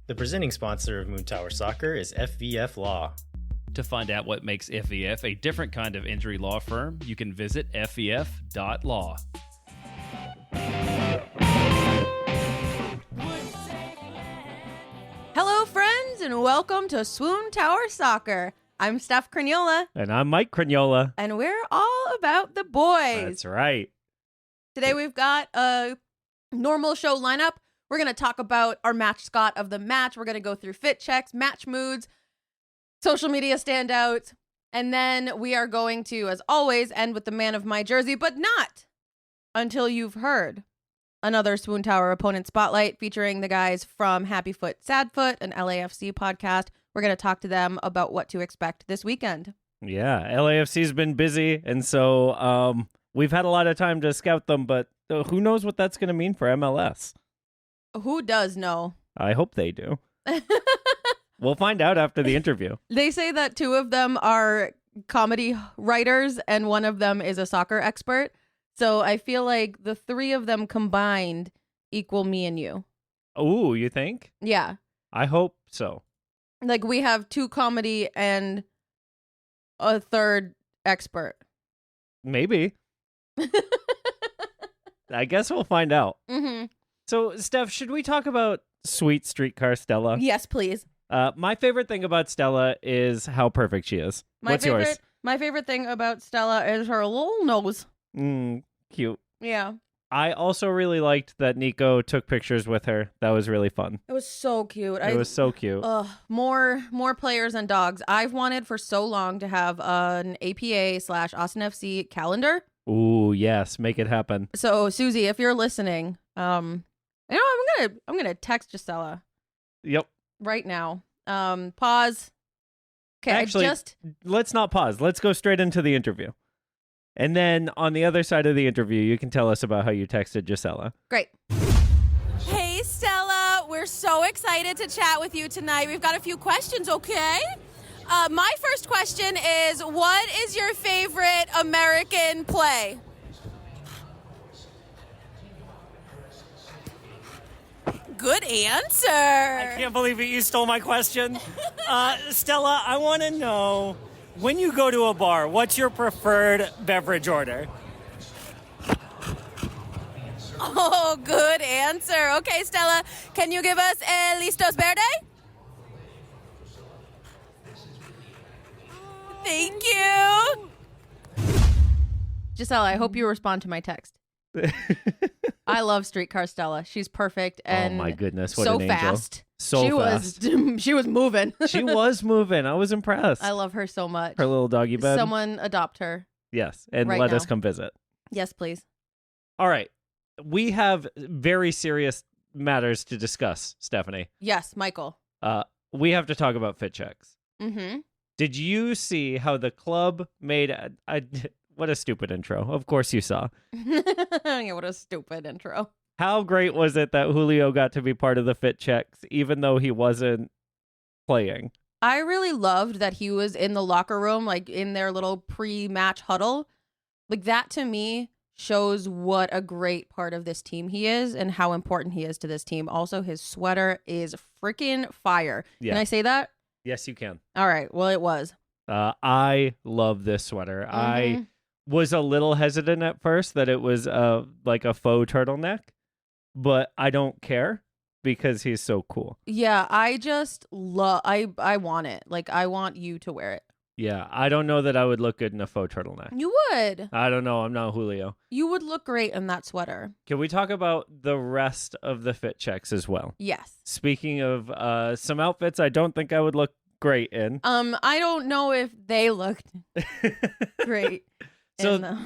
The presenting sponsor of Moontower Soccer is FVF Law. To find out what makes FVF a different kind of injury law firm, you can visit fvf.law. Hello, friends, and welcome to SWOONTOWER Soccer. I'm Steph Cragnola. And I'm Mike Cragnola. And we're all about the boys. That's right. Today we've got a normal show lineup. We're going to talk about our mascot of the match. We're going to go through fit checks, match moods, social media standouts. And then we are going to, as always, end with the man of my jersey, but not until you've heard another SWOONTOWER opponent spotlight featuring the guys from Happy Foot, Sad Foot, an LAFC podcast. We're going to talk to them about what to expect this weekend. Yeah, LAFC's been busy, and so we've had a lot of time to scout them, but who knows what that's going to mean for MLS? Who does know? I hope they do. We'll find out after the interview. They say that two of them are comedy writers and one of them is a soccer expert. So I feel like the three of them combined equal me and you. Oh, you think? Yeah. I hope so. Like we have two comedy and a third expert. Maybe. I guess we'll find out. Mm-hmm. So, Steph, should we talk about Sweet Streetcar Stella? Yes, please. My favorite thing about Stella is how perfect she is. What's yours? My favorite thing about Stella is her little nose. Cute. Yeah. I also really liked that Nico took pictures with her. That was really fun. It was so cute. It was so cute. More players and dogs. I've wanted for so long to have an APA/Austin FC calendar. Ooh, yes, make it happen. So Susie, if you're listening, I'm gonna text Gisela. Yep. Right now. Pause. Okay, actually, let's not pause. Let's go straight into the interview. And then on the other side of the interview, you can tell us about how you texted Gisela. Great. Hey, Stella. We're so excited to chat with you tonight. We've got a few questions, okay? My first question is, what is your favorite American play? Good answer. I can't believe it. You stole my question. Stella, I want to know, when you go to a bar, what's your preferred beverage order? Oh, good answer. Okay, Stella, can you give us a Listos Verde? Thank you. Gisela, I hope you respond to my text. I love Streetcar Stella. She's perfect and oh my goodness, what so an angel. fast. So fast. She was moving. She was moving. I was impressed. I love her so much. Her little doggy bed. Someone adopt her. Yes, and right let now. us come visit. Yes, please. All right. We have very serious matters to discuss, Stephanie. Yes, Michael. We have to talk about fit checks. Mm-hmm. Did you see how the club made what a stupid intro. Of course you saw. Yeah, what a stupid intro. How great was it that Julio got to be part of the fit checks, even though he wasn't playing? I really loved that he was in the locker room, like in their little pre-match huddle. Like that to me shows what a great part of this team he is and how important he is to this team. Also, his sweater is freaking fire. Yeah. Can I say that? Yes, you can. All right. Well, it was. I love this sweater. Mm-hmm. I was a little hesitant at first that it was like a faux turtleneck, but I don't care because he's so cool. Yeah, I just love. I want it. Like I want you to wear it. Yeah, I don't know that I would look good in a faux turtleneck. You would. I don't know. I'm not Julio. You would look great in that sweater. Can we talk about the rest of the fit checks as well? Yes. Speaking of some outfits I don't think I would look great in. I don't know if they looked great. So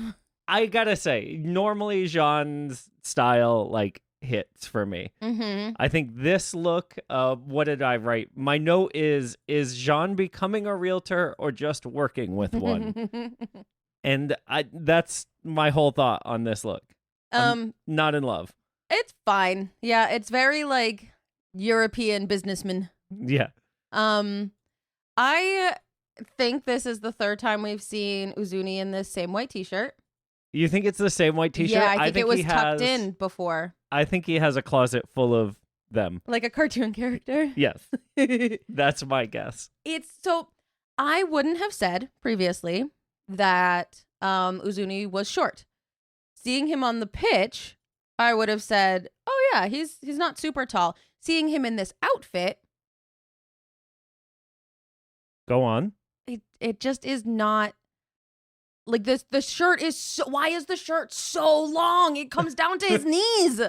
I gotta say, normally Jean's style like hits for me. Mm-hmm. I think this look, what did I write? My note is Jean becoming a realtor or just working with one? And that's my whole thought on this look. I'm not in love. It's fine. Yeah, it's very like European businessman. Yeah. I think this is the third time we've seen Uzuni in this same white t-shirt. You think it's the same white t-shirt? Yeah, I think it was tucked in before. I think he has a closet full of them. Like a cartoon character. Yes. That's my guess. It's so I wouldn't have said previously that Uzuni was short. Seeing him on the pitch, I would have said, "Oh yeah, he's not super tall." Seeing him in this outfit, Go on. it just is not like this. The shirt is so. Why is the shirt so long? It comes down to his knees.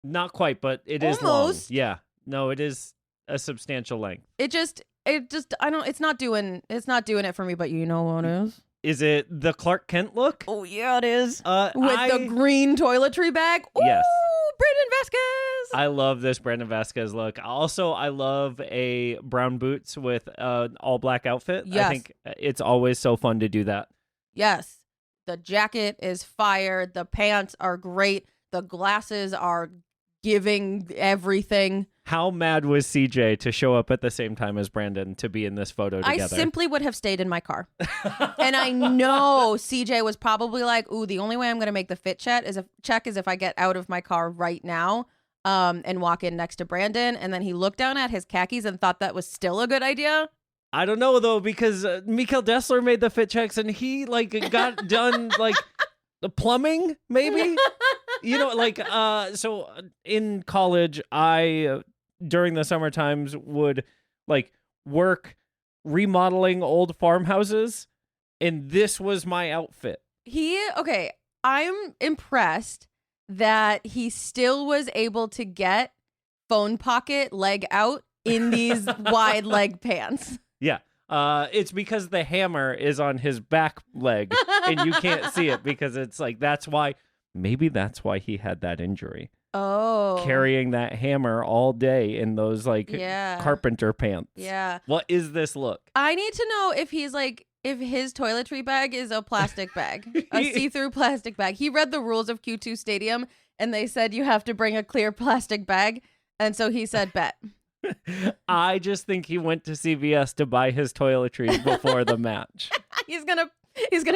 Not quite, but it is long. Almost. Yeah. No, it is a substantial length. It just I don't. It's not doing it for me. But you know what it is? Is it the Clark Kent look? Oh yeah, it is. With With the green toiletry bag. Ooh, Yes. Brandon Vasquez. I love this Brandon Vasquez look. Also, I love a brown boots with an all black outfit. Yes. I think it's always so fun to do that. Yes. The jacket is fire. The pants are great. The glasses are giving everything. How mad was CJ to show up at the same time as Brandon to be in this photo together? I simply would have stayed in my car. And I know CJ was probably like, ooh, the only way I'm going to make the fit check is if I get out of my car right now and walk in next to Brandon. And then he looked down at his khakis and thought that was still a good idea. I don't know, though, because Michele Dessler made the fit checks and he got done the plumbing, maybe? So in college, I during the summer times would work remodeling old farmhouses, and this was my outfit. I'm impressed that he still was able to get phone pocket leg out in these wide leg pants. Yeah. It's because the hammer is on his back leg and you can't see it because it's that's why he had that injury. Oh. Carrying that hammer all day in those carpenter pants. Yeah. What is this look? I need to know if he's if his toiletry bag is a plastic bag, a see-through plastic bag. He read the rules of Q2 Stadium and they said you have to bring a clear plastic bag. And so he said, bet. I just think he went to CVS to buy his toiletries before the match. He's gonna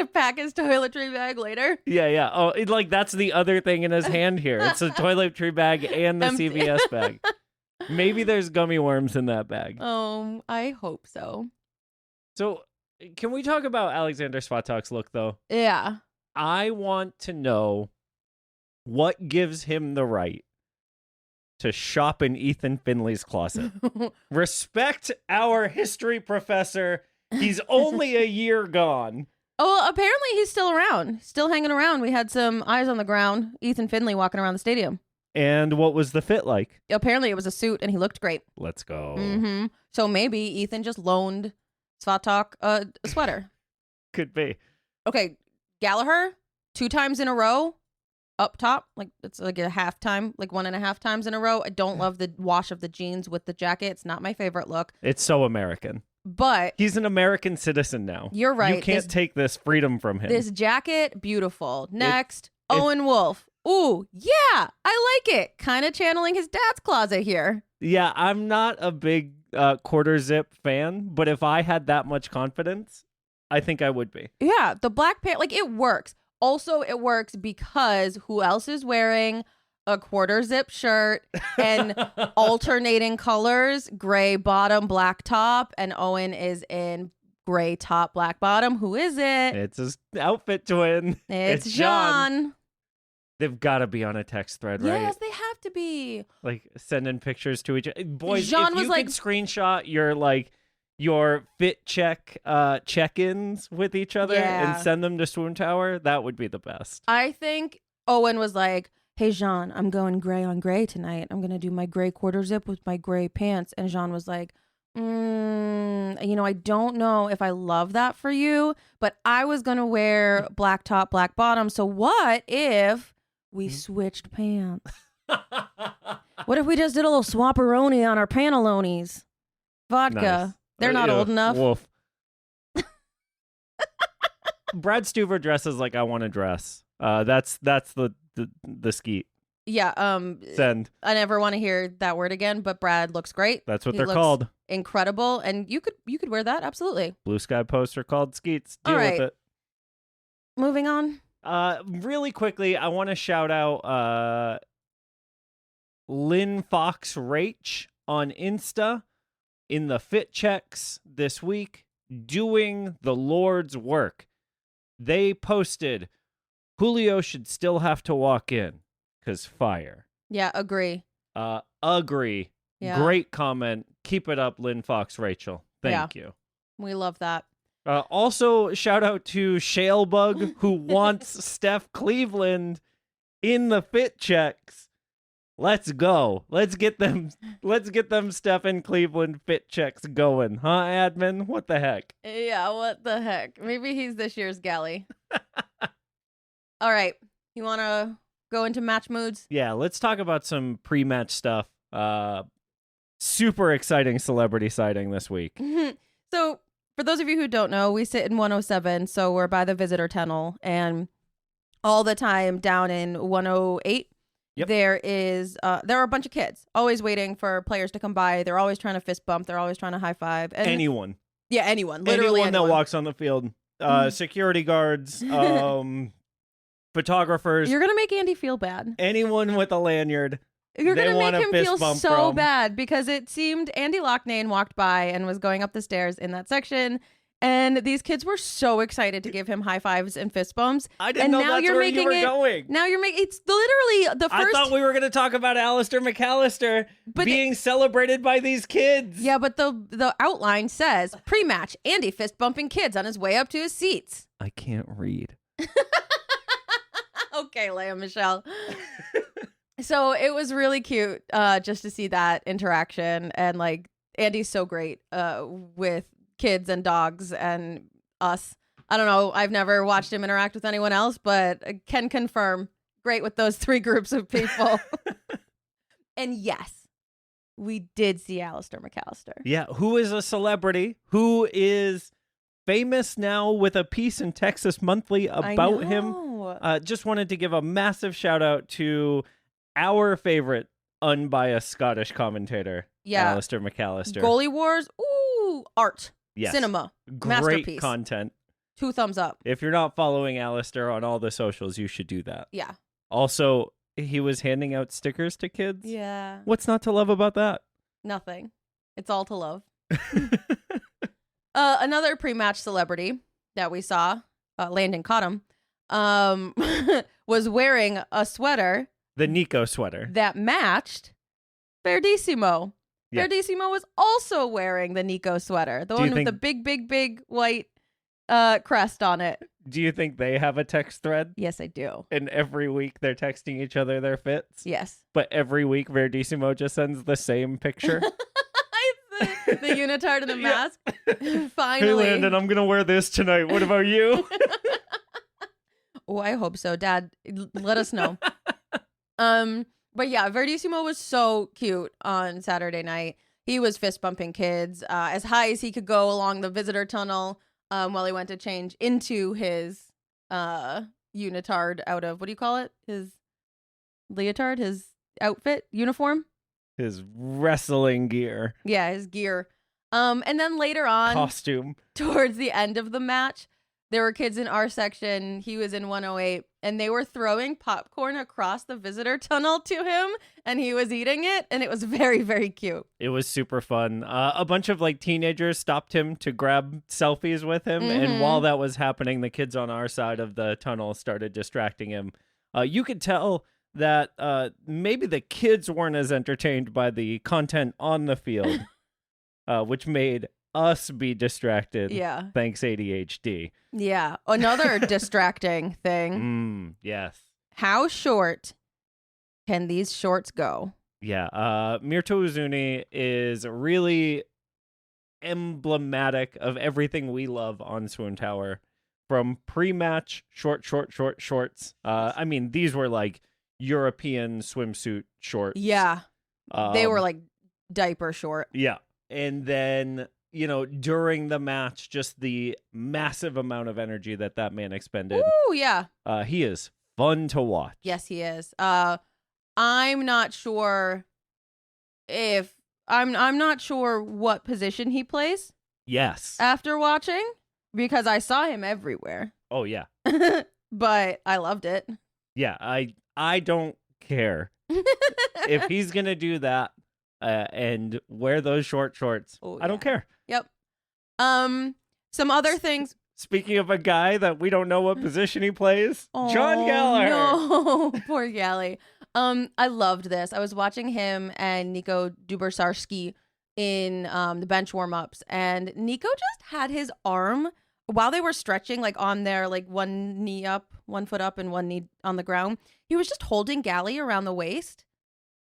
pack his toiletry bag later. Yeah. Oh, that's the other thing in his hand here. It's a toiletry bag and the CVS bag. Maybe there's gummy worms in that bag. Oh, I hope so. So, can we talk about Alexander Svatak's look, though? Yeah. I want to know what gives him the right to shop in Ethan Finley's closet. Respect our history professor. He's only a year gone. Oh, apparently he's still around. Still hanging around. We had some eyes on the ground. Ethan Finley walking around the stadium. And what was the fit like? Apparently it was a suit and he looked great. Let's go. Mm-hmm. So maybe Ethan just loaned Svatak a sweater. Could be. Okay, Gallagher, 2 times in a row. Up top, it's a halftime, 1.5 times in a row. I don't love the wash of the jeans with the jacket. It's not my favorite look. It's so American. But he's an American citizen now. You're right. You can't take this freedom from him. This jacket, beautiful. Next, Owen Wolf. Ooh, yeah, I like it. Kind of channeling his dad's closet here. Yeah, I'm not a big quarter zip fan, but if I had that much confidence, I think I would be. Yeah, the black pant, it works. Also, it works because who else is wearing a quarter zip shirt and alternating colors, gray bottom, black top, and Owen is in gray top, black bottom. Who is it? It's his outfit twin. It's Jean. They've got to be on a text thread, right? Yes, they have to be. Sending pictures to each other. Boys, Jean if was you could screenshot your fit check-ins with each other and send them to SWOONTOWER, that would be the best. I think Owen was like, hey, Jean, I'm going gray on gray tonight. I'm going to do my gray quarter zip with my gray pants. And Jean was like, I don't know if I love that for you, but I was going to wear black top, black bottom. So what if we switched pants? What if we just did a little swapperoni on our pantalones? Vodka. Nice. They're not old enough. Wolf. Brad Stuver dresses like I want to dress. That's the skeet. Yeah. Send. I never want to hear that word again. But Brad looks great. That's what they're called. Incredible, and you could wear that absolutely. Blue sky posts are called skeets. Deal with it. Moving on. Really quickly, I want to shout out Lynn Fox Rach on Insta in the fit checks this week doing the Lord's work. They posted, Julio should still have to walk in because fire. Yeah, agree. Agree. Yeah. Great comment. Keep it up, Lynn Fox Rachel. Thank you. We love that. Also, shout out to Shalebug, who wants Steph Cleveland in the fit checks. Let's go. Let's get them Steph and Cleveland fit checks going. Huh, admin? What the heck? Yeah, what the heck? Maybe he's this year's galley. All right. You want to go into match moods? Yeah, let's talk about some pre-match stuff. Super exciting celebrity sighting this week. So, for those of you who don't know, we sit in 107, so we're by the visitor tunnel, and all the time down in 108, Yep. there are a bunch of kids always waiting for players to come by. They're always trying to fist bump. They're always trying to high five. And Anyone. Yeah, anyone. Literally anyone that walks on the field. Security guards, photographers. You're going to make Andy feel bad. Anyone with a lanyard. You're going to want make a him fist feel bump so from. bad because it seemed Andy Loughnane walked by and was going up the stairs in that section. And these kids were so excited to give him high fives and fist bumps. I didn't and know now that's you're where making you were it, going. Now you're making it's literally the first. I thought we were going to talk about Alistair McAllister being celebrated by these kids. Yeah, but the outline says pre-match Andy fist bumping kids on his way up to his seats. I can't read. Okay, Leah Michele. So it was really cute just to see that interaction, and like Andy's so great with kids and dogs and us. I don't know. I've never watched him interact with anyone else, but I can confirm great with those three groups of people. And yes, we did see Alistair McAllister. Yeah, who is a celebrity, who is famous now with a piece in Texas Monthly about him. Just wanted to give a massive shout out to our favorite unbiased Scottish commentator, Alistair McAllister. Goalie Wars, ooh, art, yes. cinema, Great masterpiece. Content. 2 thumbs up. If you're not following Alistair on all the socials, you should do that. Yeah. Also, he was handing out stickers to kids. Yeah. What's not to love about that? Nothing. It's all to love. Another pre-match celebrity that we saw, Landon Cottam, was wearing a sweater. The Nico sweater. That matched Verdisimo. Yeah. Verdisimo was also wearing the Nico sweater. The one with the big white crest on it. Do you think they have a text thread? Yes, I do. And every week they're texting each other their fits? Yes. But every week Verdisimo just sends the same picture? the unitard and the mask. Finally. Hey, Landon, I'm going to wear this tonight. What about you? Oh, I hope so. Dad, let us know. But yeah, Verdisimo was so cute on Saturday night. He was fist bumping kids as high as he could go along the visitor tunnel while he went to change into his unitard out of, what do you call it? His leotard, his outfit, uniform? His wrestling gear. Yeah, his gear. And then later on, costume. Towards the end of the match, there were kids in our section. He was in 108, and they were throwing popcorn across the visitor tunnel to him, and he was eating it, and it was very, very cute. It was super fun. A bunch of like teenagers stopped him to grab selfies with him, and while that was happening, the kids on our side of the tunnel started distracting him. You could tell that maybe the kids weren't as entertained by the content on the field, which made us be distracted. Yeah. Thanks, ADHD. Yeah. Another distracting thing. Yes. How short can these shorts go? Yeah. Mirto Uzuni is really emblematic of everything we love on Swoon Tower. From pre-match shorts. I mean, these were like European swimsuit shorts. Yeah. They were like diaper short. Yeah. And then, you know, during the match, just the massive amount of energy that man expended. Ooh, yeah. He is fun to watch. Yes, he is. I'm not sure if I'm not sure what position he plays. Yes. After watching, because I saw him everywhere. Oh yeah. But I loved it. Yeah, I don't care If he's gonna do that and wear those short shorts, I don't care. Yep. Some other things. Speaking of a guy that we don't know what position he plays, John Gallagher. No, poor Gally. I loved this. I was watching him and Nico Dubersarski in the bench warm-ups, and Nico just had his arm while they were stretching, like on their like one knee up, 1 foot up, and one knee on the ground. He was just holding Gally around the waist.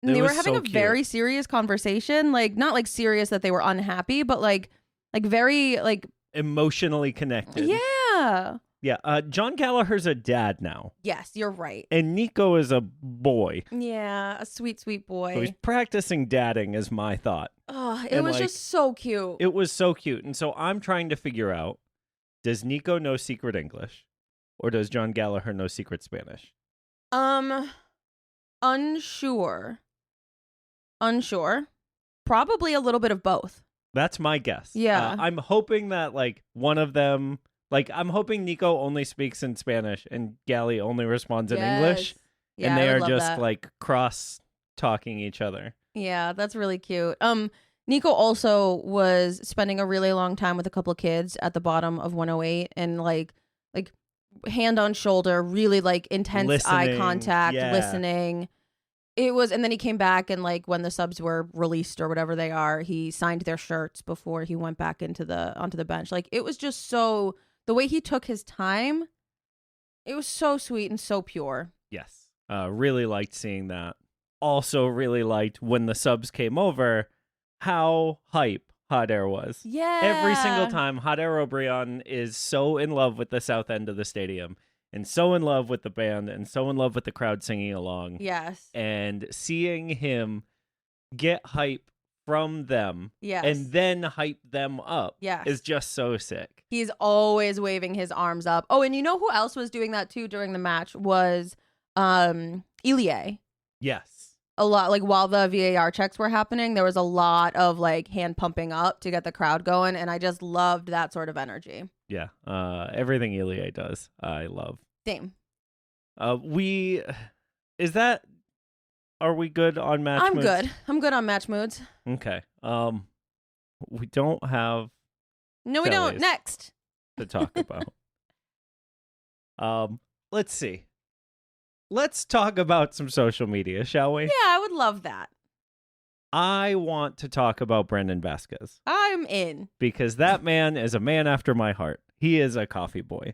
And they were having a very serious conversation, like not like serious that they were unhappy, but like very like emotionally connected. Yeah. Yeah. John Gallagher's a dad now. Yes, you're right. And Nico is a boy. Yeah, a sweet, sweet boy. So he's practicing dadding is my thought. Oh, it was just so cute. It was so cute. And so I'm trying to figure out, does Nico know secret English? Or does John Gallagher know secret Spanish? Unsure. Probably a little bit of both. That's my guess. Yeah. I'm hoping that like one of them, like I'm hoping Nico only speaks in Spanish and Gally only responds in English. Yeah, and they I would are love just that. like cross talking each other. Yeah, that's really cute. Nico also was spending a really long time with a couple of kids at the bottom of 108 and like hand on shoulder, really like intense eye contact, listening. It was, and then he came back and like when the subs were released or whatever they are, he signed their shirts before he went back onto the bench. Like it was just so, the way he took his time, it was so sweet and so pure. Yes. Really liked seeing that. Also really liked when the subs came over, how hype Hot Air was. Yeah. Every single time, Hot Air O'Brien is so in love with the south end of the stadium and so in love with the band and so in love with the crowd singing along. Yes. And seeing him get hype from them Yes. and then hype them up Yes. is just so sick. He's always waving his arms up. Oh, and you know who else was doing that too during the match was Ilie. Yes. A lot, like while the VAR checks were happening, there was a lot of like hand pumping up to get the crowd going, and I just loved that sort of energy. Yeah. Everything Ilie does, I love. Same. Are we good on match I'm moods? good. I'm good on match moods. Okay. We don't have No, we don't. Phillies. Next. to talk about. Let's see. Let's talk about some social media, shall we? Yeah, I would love that. I want to talk about Brendan Vasquez I'm in. because that man is a man after my heart. He is a coffee boy.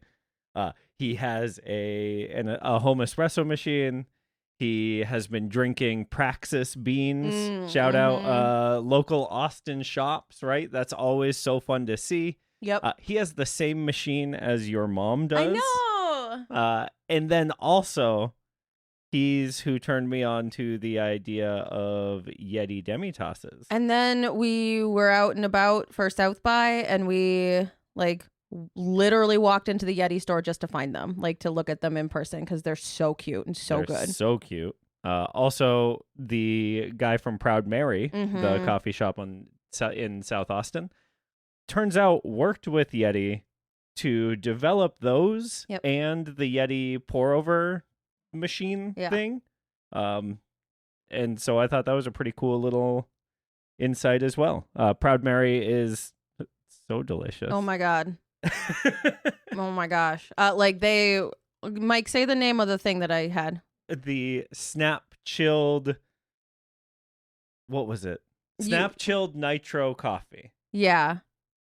He has a home espresso machine. He has been drinking Praxis beans. Shout out local Austin shops, right? That's always so fun to see. Yep. He has the same machine as your mom does. I know. And then also, he's who turned me on to the idea of Yeti Demitasses. And then we were out and about for South by, and we like literally walked into the Yeti store just to find them, like to look at them in person because they're so cute and so They're good. So cute. Also, the guy from Proud Mary, the coffee shop in South Austin, turns out worked with Yeti to develop those and the Yeti pour over machine thing. And so I thought that was a pretty cool little insight as well. Proud Mary is so delicious. Oh my God. Oh my gosh. Mike, say the name of the thing that I had. The snap chilled, what was it? Snap chilled nitro coffee. Yeah.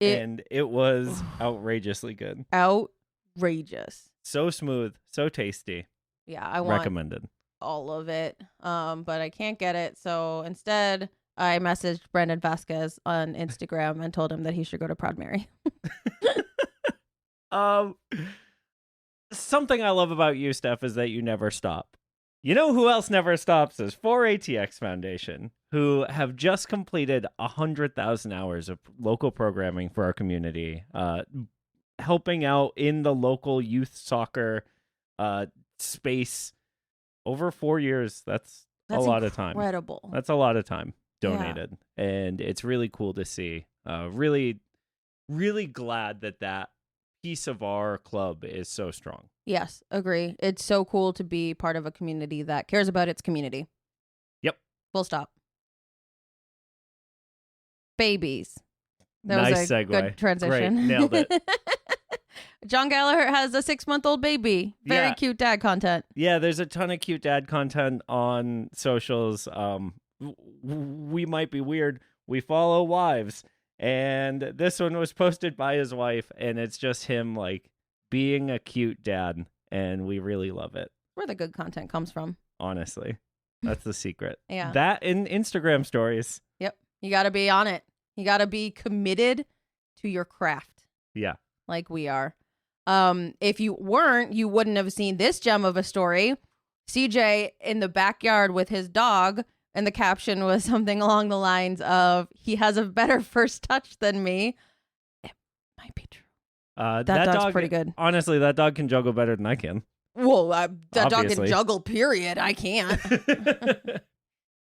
And it was outrageously good. Outrageous. So smooth, so tasty. Yeah, I want recommended all of it. But I can't get it. So instead, I messaged Brendan Vasquez on Instagram and told him that he should go to Proud Mary. Something I love about you, Steph, is that you never stop. You know who else never stops is 4ATX Foundation, who have just completed 100,000 hours of local programming for our community, helping out in the local youth soccer space over 4 years. That's a lot of time. Incredible. That's a lot of time donated. Yeah. And it's really cool to see. Really, really glad that piece of our club is so strong. Yes, agree. It's so cool to be part of a community that cares about its community. Full stop. Babies. That Nice was a segue. good transition. Great. Nailed it. John Gallagher has a 6-month-old baby. Very Yeah. cute dad content. Yeah, there's a ton of cute dad content on socials. We might be weird. We follow wives. And this one was posted by his wife, and it's just him, like, being a cute dad. And we really love it, Where the good content comes from. honestly. That's the secret. Yeah. That in Instagram stories. Yep. You got to be on it. You got to be committed to your craft Yeah. like we are. If you weren't, you wouldn't have seen this gem of a story. CJ in the backyard with his dog, and the caption was something along the lines of, "He has a better first touch than me." It might be true. That dog's dog, pretty good. Honestly, that dog can juggle better than I can. Well, that dog Obviously. can juggle, period. I can't.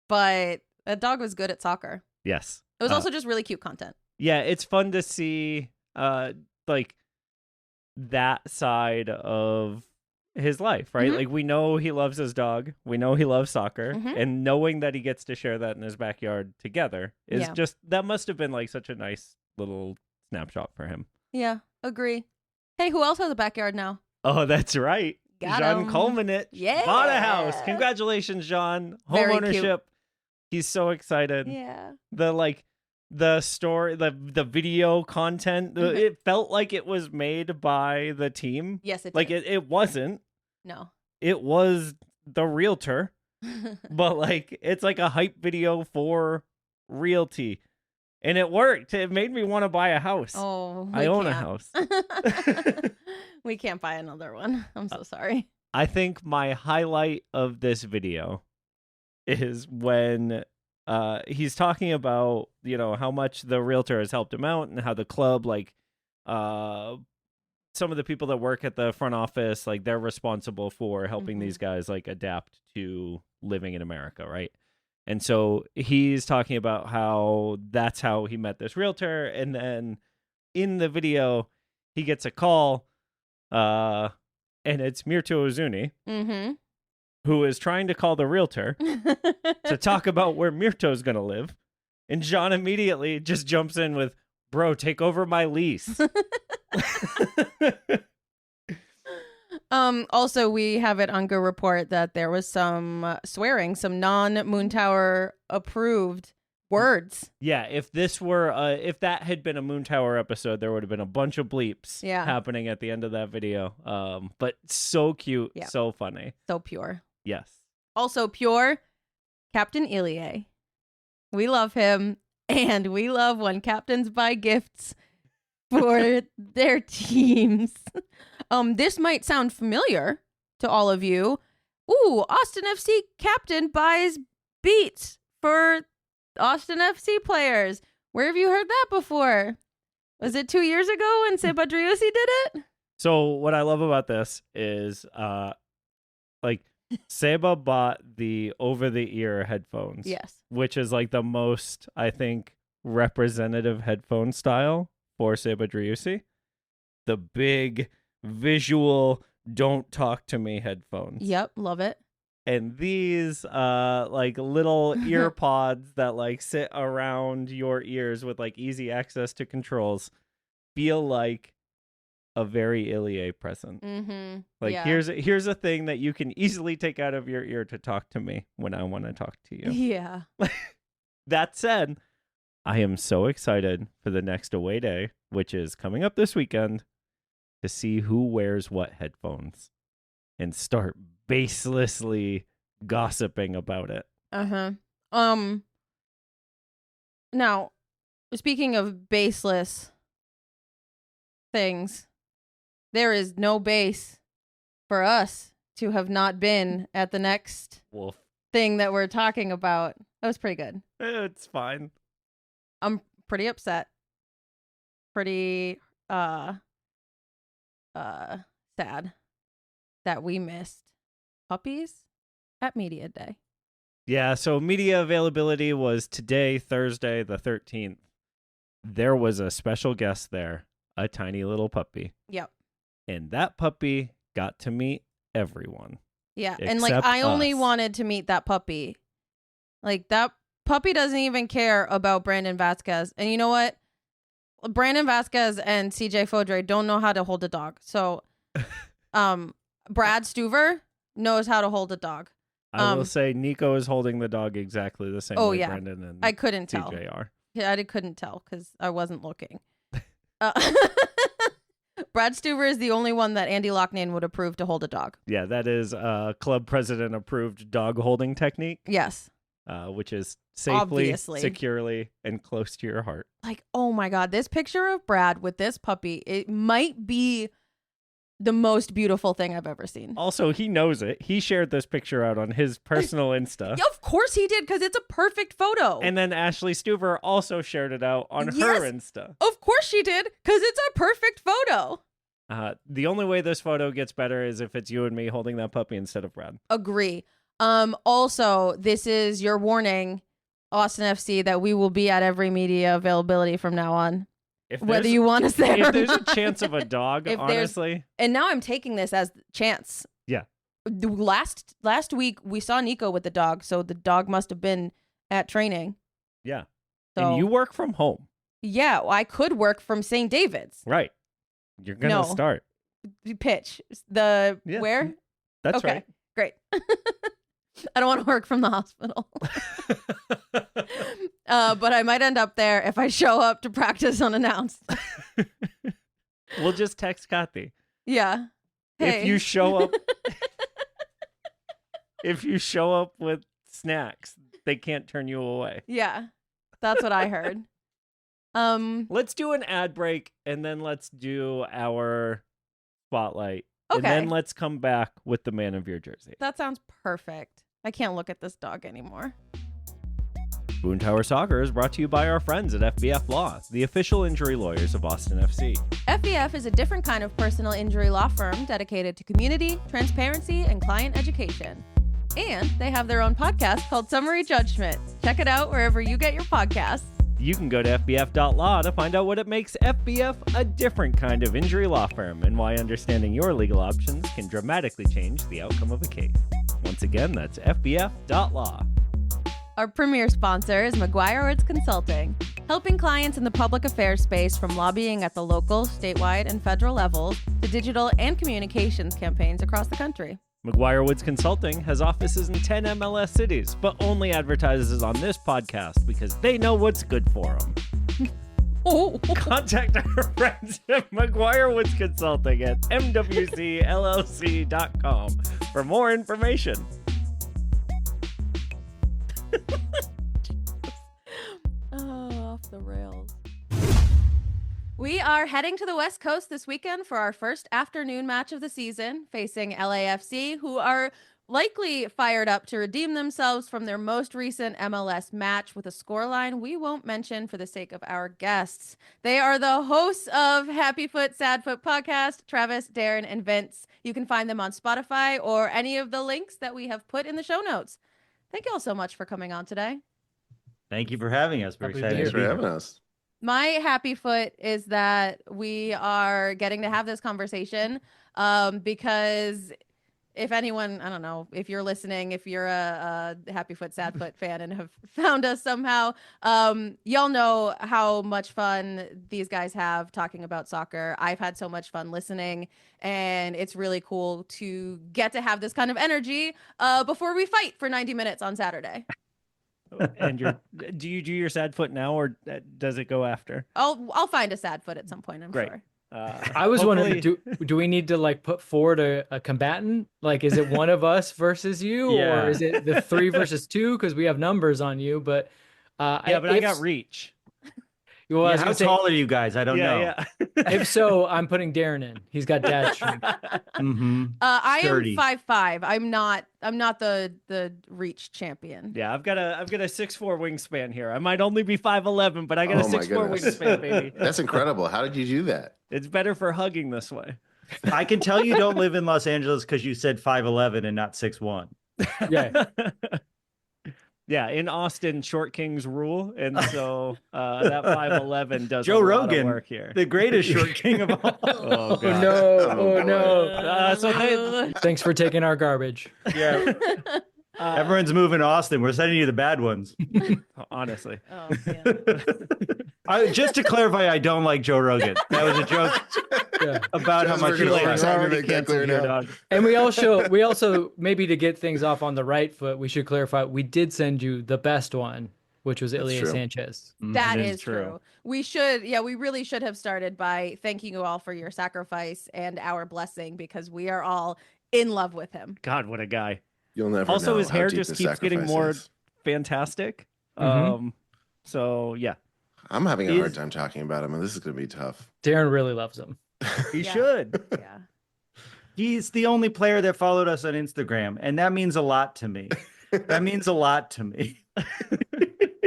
But that dog was good at soccer. Yes. It was also just really cute content. Yeah, it's fun to see like that side of his life, right? Mhm. Like, we know he loves his dog, we know he loves soccer, Mhm. and knowing that he gets to share that in his backyard together is Yeah. just, that must have been like such a nice little snapshot for him. Yeah, agree. Hey, who else has a backyard now? Oh, that's right. Got John him. Colemanich Yeah. bought a house. Congratulations, John. Home Very cute. ownership. He's so excited. Yeah. The story, the video content, Mhm. it felt like it was made by the team. Yes, it Like, did. it wasn't. No. It was the realtor, but like, it's like a hype video for realty. And it worked. It made me want to buy a house. Oh, I own a house. We can't buy another one. I'm so sorry. I think my highlight of this video is when he's talking about, how much the realtor has helped him out, and how the club, like, some of the people that work at the front office, like, they're responsible for helping Mhm. these guys, like, adapt to living in America, right? And so he's talking about how that's how he met this realtor, and then in the video he gets a call, and it's Mirto Ozuni, Mm-hmm. who is trying to call the realtor to talk about where Mirto's going to live. And John immediately just jumps in with, "Bro, take over my lease." Also, we have it on Good Report that there was some swearing, some non-Moon Tower approved words. Yeah, if that had been a Moon Tower episode, there would have been a bunch of bleeps happening at the end of that video. But so cute, Yeah. so funny. So pure. Yes. Also pure, Captain Ilie. We love him, and we love when captains buy gifts for their teams. This might sound familiar to all of you. Ooh, Austin FC captain buys beats for Austin FC players. Where have you heard that before? Was it 2 years ago when Seba Driussi did it? So what I love about this is, like, Seba bought the over-the-ear headphones. Yes. Which is like the most, I think, representative headphone style for Seba Driussi. The big visual "don't talk to me" headphones. Yep, love it. And these like little ear pods that like sit around your ears with like easy access to controls feel like a very Ilie present. Mm-hmm. Like, yeah. here's a thing that you can easily take out of your ear to talk to me when I want to talk to you. Yeah. That said, I am so excited for the next away day, which is coming up this weekend, to see who wears what headphones and start baselessly gossiping about it. Uh-huh. Now, speaking of baseless things, there is no base for us to have not been at the next Wolf. thing that we're talking about. That was pretty good. It's fine. I'm pretty upset. Pretty sad that we missed puppies at Media Day. Yeah, so media availability was today, Thursday, the 13th. There was a special guest there, a tiny little puppy. Yep. And that puppy got to meet everyone. Yeah, and like Except I only us. wanted to meet that puppy Like, that puppy doesn't even care about Brandon Vasquez. And you know what? Brandon Vasquez and CJ Fodre don't know how to hold a dog. So, Brad Stuver knows how to hold a dog. I will say Nico is holding the dog exactly the same way Brandon and I couldn't tell. CJ are. Yeah, I couldn't tell because I wasn't looking. Brad Stuver is the only one that Andy Loughnane would approve to hold a dog. Yeah, that is a club president approved dog holding technique. Yes. Which is safely, Obviously. securely, and close to your heart. Like, oh my God, this picture of Brad with this puppy, it might be the most beautiful thing I've ever seen. Also, he knows it. He shared this picture out on his personal Insta. Yeah, of course he did, because it's a perfect photo. And then Ashley Stuver also shared it out on her Insta. Of course she did, because it's a perfect photo. The only way this photo gets better is if it's you and me holding that puppy instead of Brad. Agree. Also, this is your warning, Austin FC, that we will be at every media availability from now on. Whether you want us there. If there's a chance of a dog, honestly. And now I'm taking this as chance. Yeah. Last week, we saw Nico with the dog, so the dog must have been at training. Yeah. So, and you work from home. Yeah, I could work from St. David's. Right. You're going to start. Pitch. Where? That's okay, right. Great. I don't want to work from the hospital. But I might end up there if I show up to practice unannounced. We'll just text Kathy. Yeah. Hey. If you show up with snacks, they can't turn you away. Yeah. That's what I heard. Let's do an ad break and then let's do our spotlight. Okay. And then let's come back with the man of your jersey. That sounds perfect. I can't look at this dog anymore. SWOONTOWER Soccer is brought to you by our friends at FBF Law, the official injury lawyers of Austin FC. FBF is a different kind of personal injury law firm dedicated to community, transparency, and client education. And they have their own podcast called Summary Judgment. Check it out wherever you get your podcasts. You can go to fbf.law to find out what it makes FBF a different kind of injury law firm and why understanding your legal options can dramatically change the outcome of a case. Once again, that's fbf.law. Our premier sponsor is McGuire Woods Consulting, helping clients in the public affairs space from lobbying at the local, statewide, and federal levels to digital and communications campaigns across the country. McGuire Woods Consulting has offices in 10 MLS cities, but only advertises on this podcast because they know what's good for them. Contact our friends at McGuire Woods Consulting at mwcllc.com for more information. Off the rails. We are heading to the West Coast this weekend for our first afternoon match of the season, facing LAFC, who are likely fired up to redeem themselves from their most recent MLS match with a scoreline we won't mention for the sake of our guests. They are the hosts of Happy Foot, Sad Foot podcast, Travis, Darren, and Vince. You can find them on Spotify or any of the links that we have put in the show notes. Thank you all so much for coming on today. Thank you for having us. We're excited to be having here. us. My happy foot is that we are getting to have this conversation because if anyone, I don't know, if you're listening, if you're a Happy Foot, Sad Foot fan and have found us somehow, y'all know how much fun these guys have talking about soccer. I've had so much fun listening, and it's really cool to get to have this kind of energy before we fight for 90 minutes on Saturday. And do you do your sad foot now, or does it go after? I'll find a sad foot at some point, I'm Great. sure. I was wondering, do we need to like put forward a combatant? Like, is it one of us versus you, Yeah. or is it the 3 versus 2? Because we have numbers on you, but Yeah, but I got reach. Well, I was How gonna say, tall are you guys? I don't know. Yeah. if so, I'm putting Darren in. He's got dad strength. Mm-hmm. I am 30. 5'5". I'm not the reach champion. Yeah, I've got a 6'4" wingspan here. I might only be 5'11", but I got a Oh my 6'4" goodness. wingspan, baby. That's incredible. How did you do that? It's better for hugging this way. I can tell you don't live in Los Angeles because you said 5'11" and not 6'1". Yeah. Yeah, in Austin, short kings rule, and so that 5'11" does Joe a lot of Rogan, work here. the greatest short king of all. Oh, Oh God. no! Oh, Oh boy. no! So Thanks for taking our garbage. Yeah. Everyone's moving to Austin. We're sending you the bad ones. Honestly. Oh, yeah. Just to clarify, I don't like Joe Rogan. That was a joke about how much you like. You're already canceled here, dog. And we also maybe to get things off on the right foot, we should clarify we did send you the best one, which was Ilya true. Sanchez. That is true. We really should have started by thanking you all for your sacrifice and our blessing, because we are all in love with him. God, what a guy. You'll never Also, know his how hair deep just the keeps getting sacrifice more is. fantastic. So, yeah. I'm having a hard time talking about him, and this is going to be tough. Darren really loves him. He should. Yeah. He's the only player that followed us on Instagram, and that means a lot to me. That means a lot to me.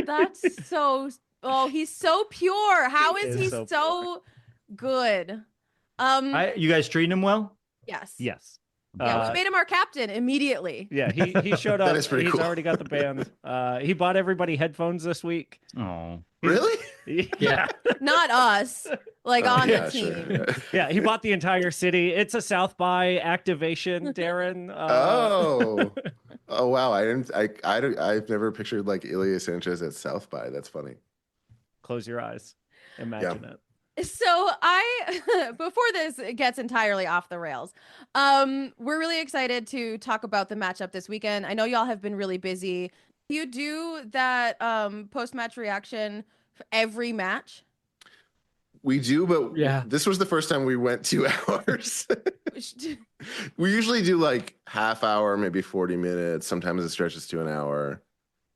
That's so. Oh, he's so pure. How is he so so good? You guys treating him well? Yes. Yes. Yeah, we made him our captain immediately. Yeah, he showed up. That is pretty He's cool. already got the band. He bought everybody headphones this week. Oh, Really? Yeah. Not us, like on yeah, the team. sure. Yeah, he bought the entire city. It's a South by activation, Darren. Oh wow! I've never pictured like Ilya Sanchez at South by. That's funny. Close your eyes. Imagine it. So before this gets entirely off the rails, we're really excited to talk about the matchup this weekend. I know y'all have been really busy. Do you do that post-match reaction for every match? We do, but Yeah. this was the first time we went 2 hours. We usually do like half hour, maybe 40 minutes. Sometimes it stretches to an hour.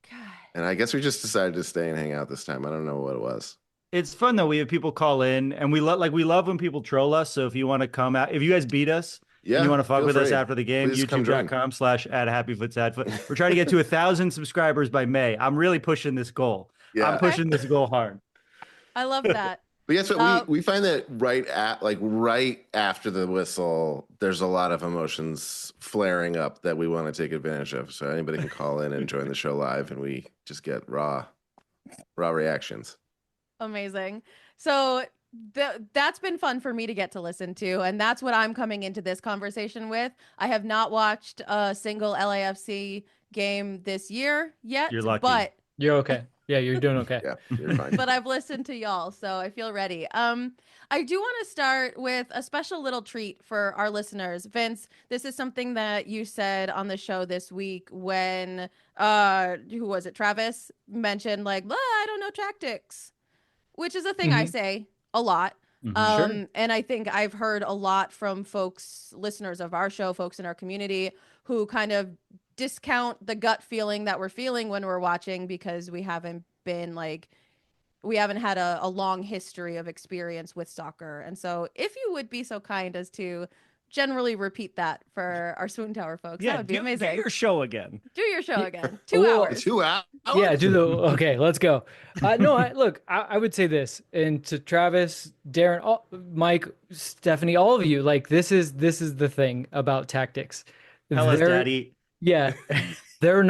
God. And I guess we just decided to stay and hang out this time. I don't know what it was. it's fun though. We have people call in, and we love when people troll us. So if you want to come out, if you guys beat us, Yeah, and you want to fuck feel with us free. after the game, Please come join. youtube.com/@happyfootsadfoot. We're trying to get to 1,000 subscribers by May. I'm really pushing this goal. Yeah. I'm pushing this goal hard. I love that. But yes, we find that right after the whistle, there's a lot of emotions flaring up that we want to take advantage of. So anybody can call in and join the show live, and we just get raw reactions. Amazing. So that's been fun for me to get to listen to, and that's what I'm coming into this conversation with. I have not watched a single LAFC game this year yet. You're lucky. But You're okay. Yeah, you're doing okay. Yeah, you're fine. but I've listened to y'all, so I feel ready. I do want to start with a special little treat for our listeners. Vince, this is something that you said on the show this week when who was it? Travis mentioned like, I don't know tactics, which is a thing I say a lot. Sure. And I think I've heard a lot from folks, listeners of our show, folks in our community who kind of discount the gut feeling that we're feeling when we're watching because we haven't had a long history of experience with soccer. And so if you would be so kind as to generally repeat that for our Swoon Tower folks, that would be amazing. Do your show again. Do your show again. 2 hours. 2 hours. Yeah, okay, let's go. Look, I would say this, and to Travis, Darren, Mike, Stephanie, all of you, like this is the thing about tactics. Tell us, Daddy. Yeah, they're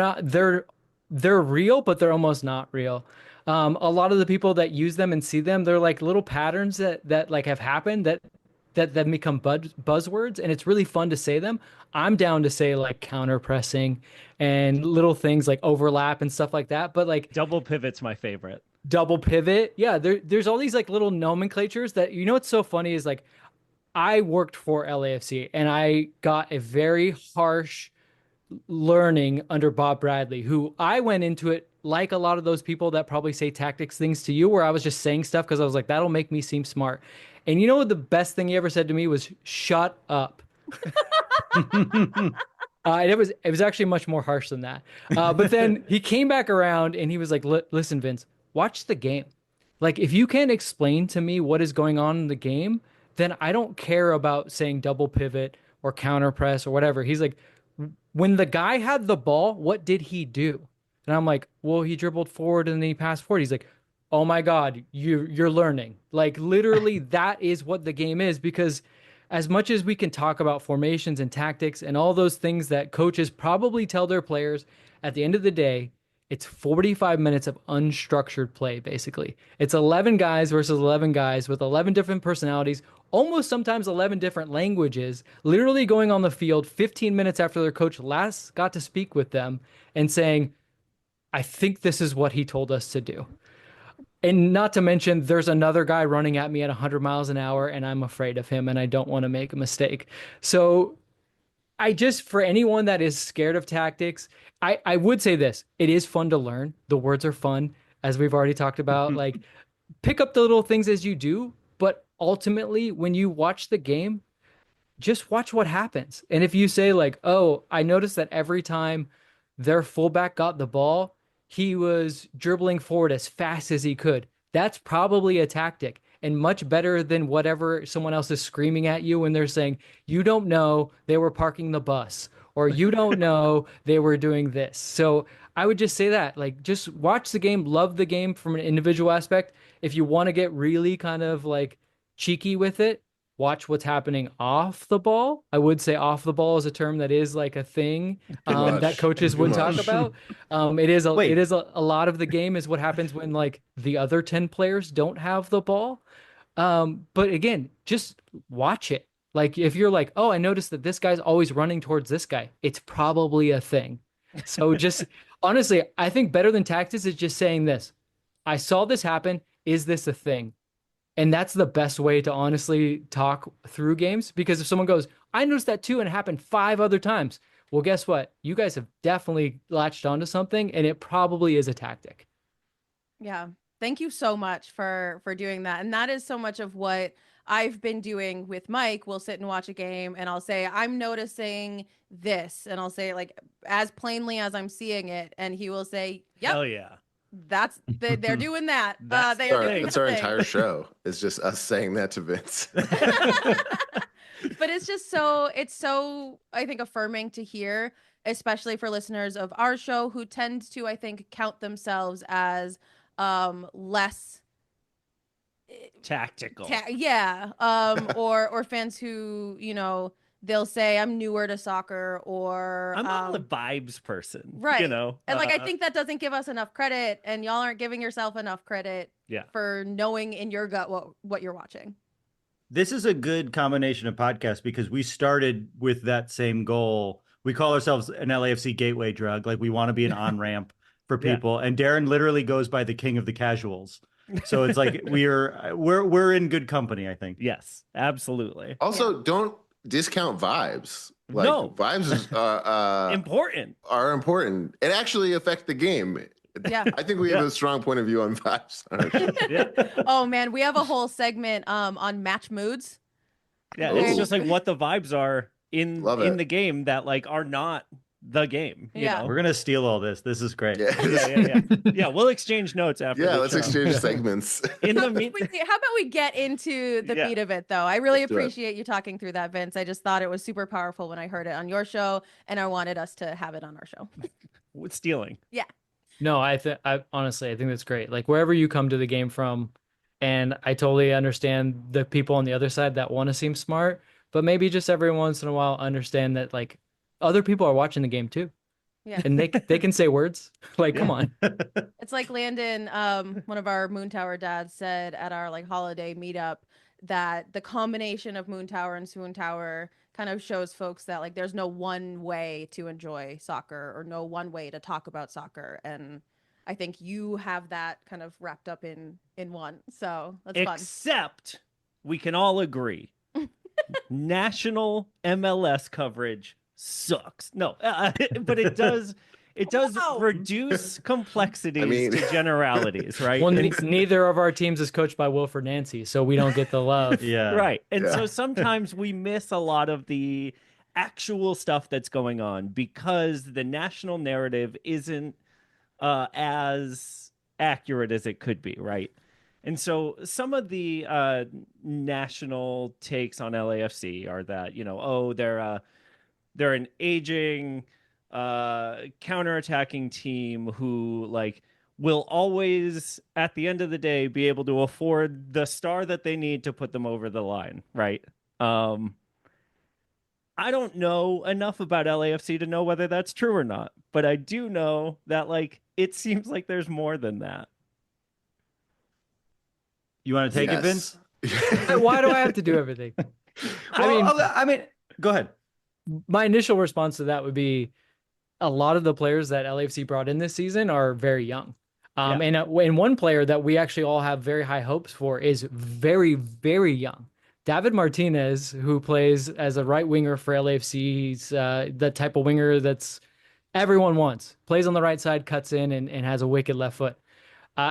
real, but they're almost not real. A lot of the people that use them and see them, they're like little patterns that like have happened that become buzzwords, and it's really fun to say them. I'm down to say like counter pressing and little things like overlap and stuff like that. But like Double pivot's my favorite. double pivot, yeah. There's all these like little nomenclatures that what's so funny is like I worked for LAFC and I got a very harsh learning under Bob Bradley, who I went into it like a lot of those people that probably say tactics things to you, where I was just saying stuff because I was like, that'll make me seem smart. And you know what the best thing he ever said to me was, shut up. It was actually much more harsh than that. But then he came back around and he was like, listen, Vince, watch the game. Like, if you can't explain to me what is going on in the game, then I don't care about saying double pivot or counter press or whatever. He's like, when the guy had the ball, what did he do? And I'm like, well, he dribbled forward and then he passed forward. He's like, oh my God, you're learning. Like literally that is what the game is, because as much as we can talk about formations and tactics and all those things that coaches probably tell their players, at the end of the day, It's 45 minutes of unstructured play, basically. It's 11 guys versus 11 guys with 11 different personalities, almost sometimes 11 different languages, literally going on the field 15 minutes after their coach last got to speak with them and saying, I think this is what he told us to do. And not to mention, there's another guy running at me at 100 miles an hour, and I'm afraid of him, and I don't want to make a mistake. So for anyone that is scared of tactics, I would say this. It is fun to learn. The words are fun, as we've already talked about. Like, pick up the little things as you do, but ultimately, when you watch the game, just watch what happens. And if you say, like, oh, I noticed that every time their fullback got the ball, he was dribbling forward as fast as he could. That's probably a tactic, and much better than whatever someone else is screaming at you when they're saying, you don't know they were parking the bus, or you don't know they were doing this. So I would just say that, like, just watch the game, love the game from an individual aspect. If you want to get really kind of like cheeky with it, watch what's happening off the ball. I would say off the ball is a term that is like a thing that coaches would talk about. It is a lot of the game is what happens when like the other 10 players don't have the ball. But again, just watch it. Like if you're like, oh, I noticed that this guy's always running towards this guy, it's probably a thing. So just honestly, I think better than tactics is just saying this. I saw this happen. Is this a thing? And that's the best way to honestly talk through games, because if someone goes, I noticed that too, and it happened 5 other times. Well, guess what? You guys have definitely latched onto something, and it probably is a tactic. Yeah. Thank you so much for doing that. And that is so much of what I've been doing with Mike. We'll sit and watch a game and I'll say, I'm noticing this. And I'll say it like as plainly as I'm seeing it. And he will say, yep. Hell yeah. They're doing that. That's our entire show. It's just us saying that to Vince. But it's so I think affirming to hear, especially for listeners of our show who tend to, I think, count themselves as less tactical. Or fans who, you know, they'll say I'm newer to soccer, or I'm not a vibes person, right? You know, and like I think that doesn't give us enough credit, and y'all aren't giving yourself enough credit for knowing in your gut what you're watching. This is a good combination of podcasts because we started with that same goal. We call ourselves an LAFC gateway drug, like we want to be an on ramp for people. And Darren literally goes by the king of the casuals. So it's like we're in good company, I think. Yes, absolutely. Also, don't discount vibes. Like, no, vibes is important. Are important. It actually affect the game. Yeah, I think we have a strong point of view on vibes. Oh man, we have a whole segment on match moods. Yeah, it's just like what the vibes are in the game that like are not the game. You know? We're gonna steal all this. This is great. Yeah, we'll exchange notes after. Yeah, let's exchange segments. How about we get into the meat of it, though? I really appreciate you talking through that, Vince. I just thought it was super powerful when I heard it on your show, and I wanted us to have it on our show. With stealing. Yeah. No, I honestly, I think that's great. Like wherever you come to the game from, and I totally understand the people on the other side that want to seem smart, but maybe just every once in a while understand that like other people are watching the game too. Yeah. And they can say words. Like, come on. It's like Landon, one of our Moon Tower dads, said at our like holiday meetup that the combination of Moon Tower and Swoon Tower kind of shows folks that like there's no one way to enjoy soccer or no one way to talk about soccer. And I think you have that kind of wrapped up in one. So that's fun. Except we can all agree national MLS coverage sucks. No, but it does reduce complexities to generalities, right? Well, neither of our teams is coached by Wilfred Nancy, so we don't get the love. Right. And so sometimes we miss a lot of the actual stuff that's going on because the national narrative isn't as accurate as it could be, right? And so some of the national takes on LAFC are that, you know, oh, they're an aging counterattacking team who like will always at the end of the day be able to afford the star that they need to put them over the line, right? I don't know enough about LAFC to know whether that's true or not, but I do know that like it seems like there's more than that. You want to take it, Vince? Why do I have to do everything? I mean, go ahead. My initial response to that would be a lot of the players that LAFC brought in this season are very young. And one player that we actually all have very high hopes for is very, very young. David Martinez, who plays as a right winger for LAFC. He's the type of winger that's everyone wants. Plays on the right side, cuts in, and has a wicked left foot.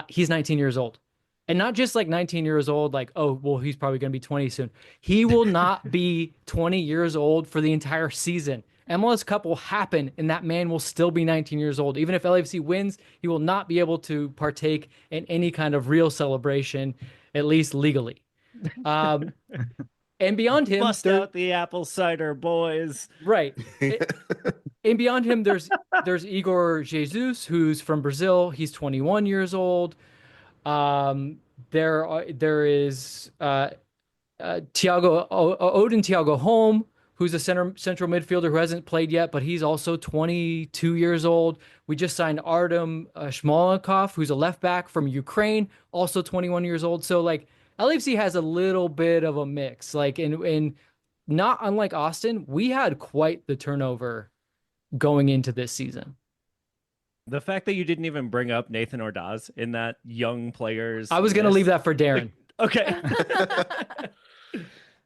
He's 19 years old. And not just like 19 years old, like, oh, well, he's probably going to be 20 soon. He will not be 20 years old for the entire season. MLS Cup will happen, and that man will still be 19 years old. Even if LAFC wins, he will not be able to partake in any kind of real celebration, at least legally. And beyond him, Bust out the apple cider, boys. Right. And beyond him, there's Igor Jesus, who's from Brazil. He's 21 years old. There is Odin Thiago Holm, who's a central midfielder who hasn't played yet, but he's also 22 years old. We just signed Artem Shmolikov, who's a left back from Ukraine, also 21 years old. So like LAFC has a little bit of a mix. Like in not unlike Austin, we had quite the turnover going into this season. The fact that you didn't even bring up Nathan Ordaz in that young players. I was going to leave that for Darren. Okay.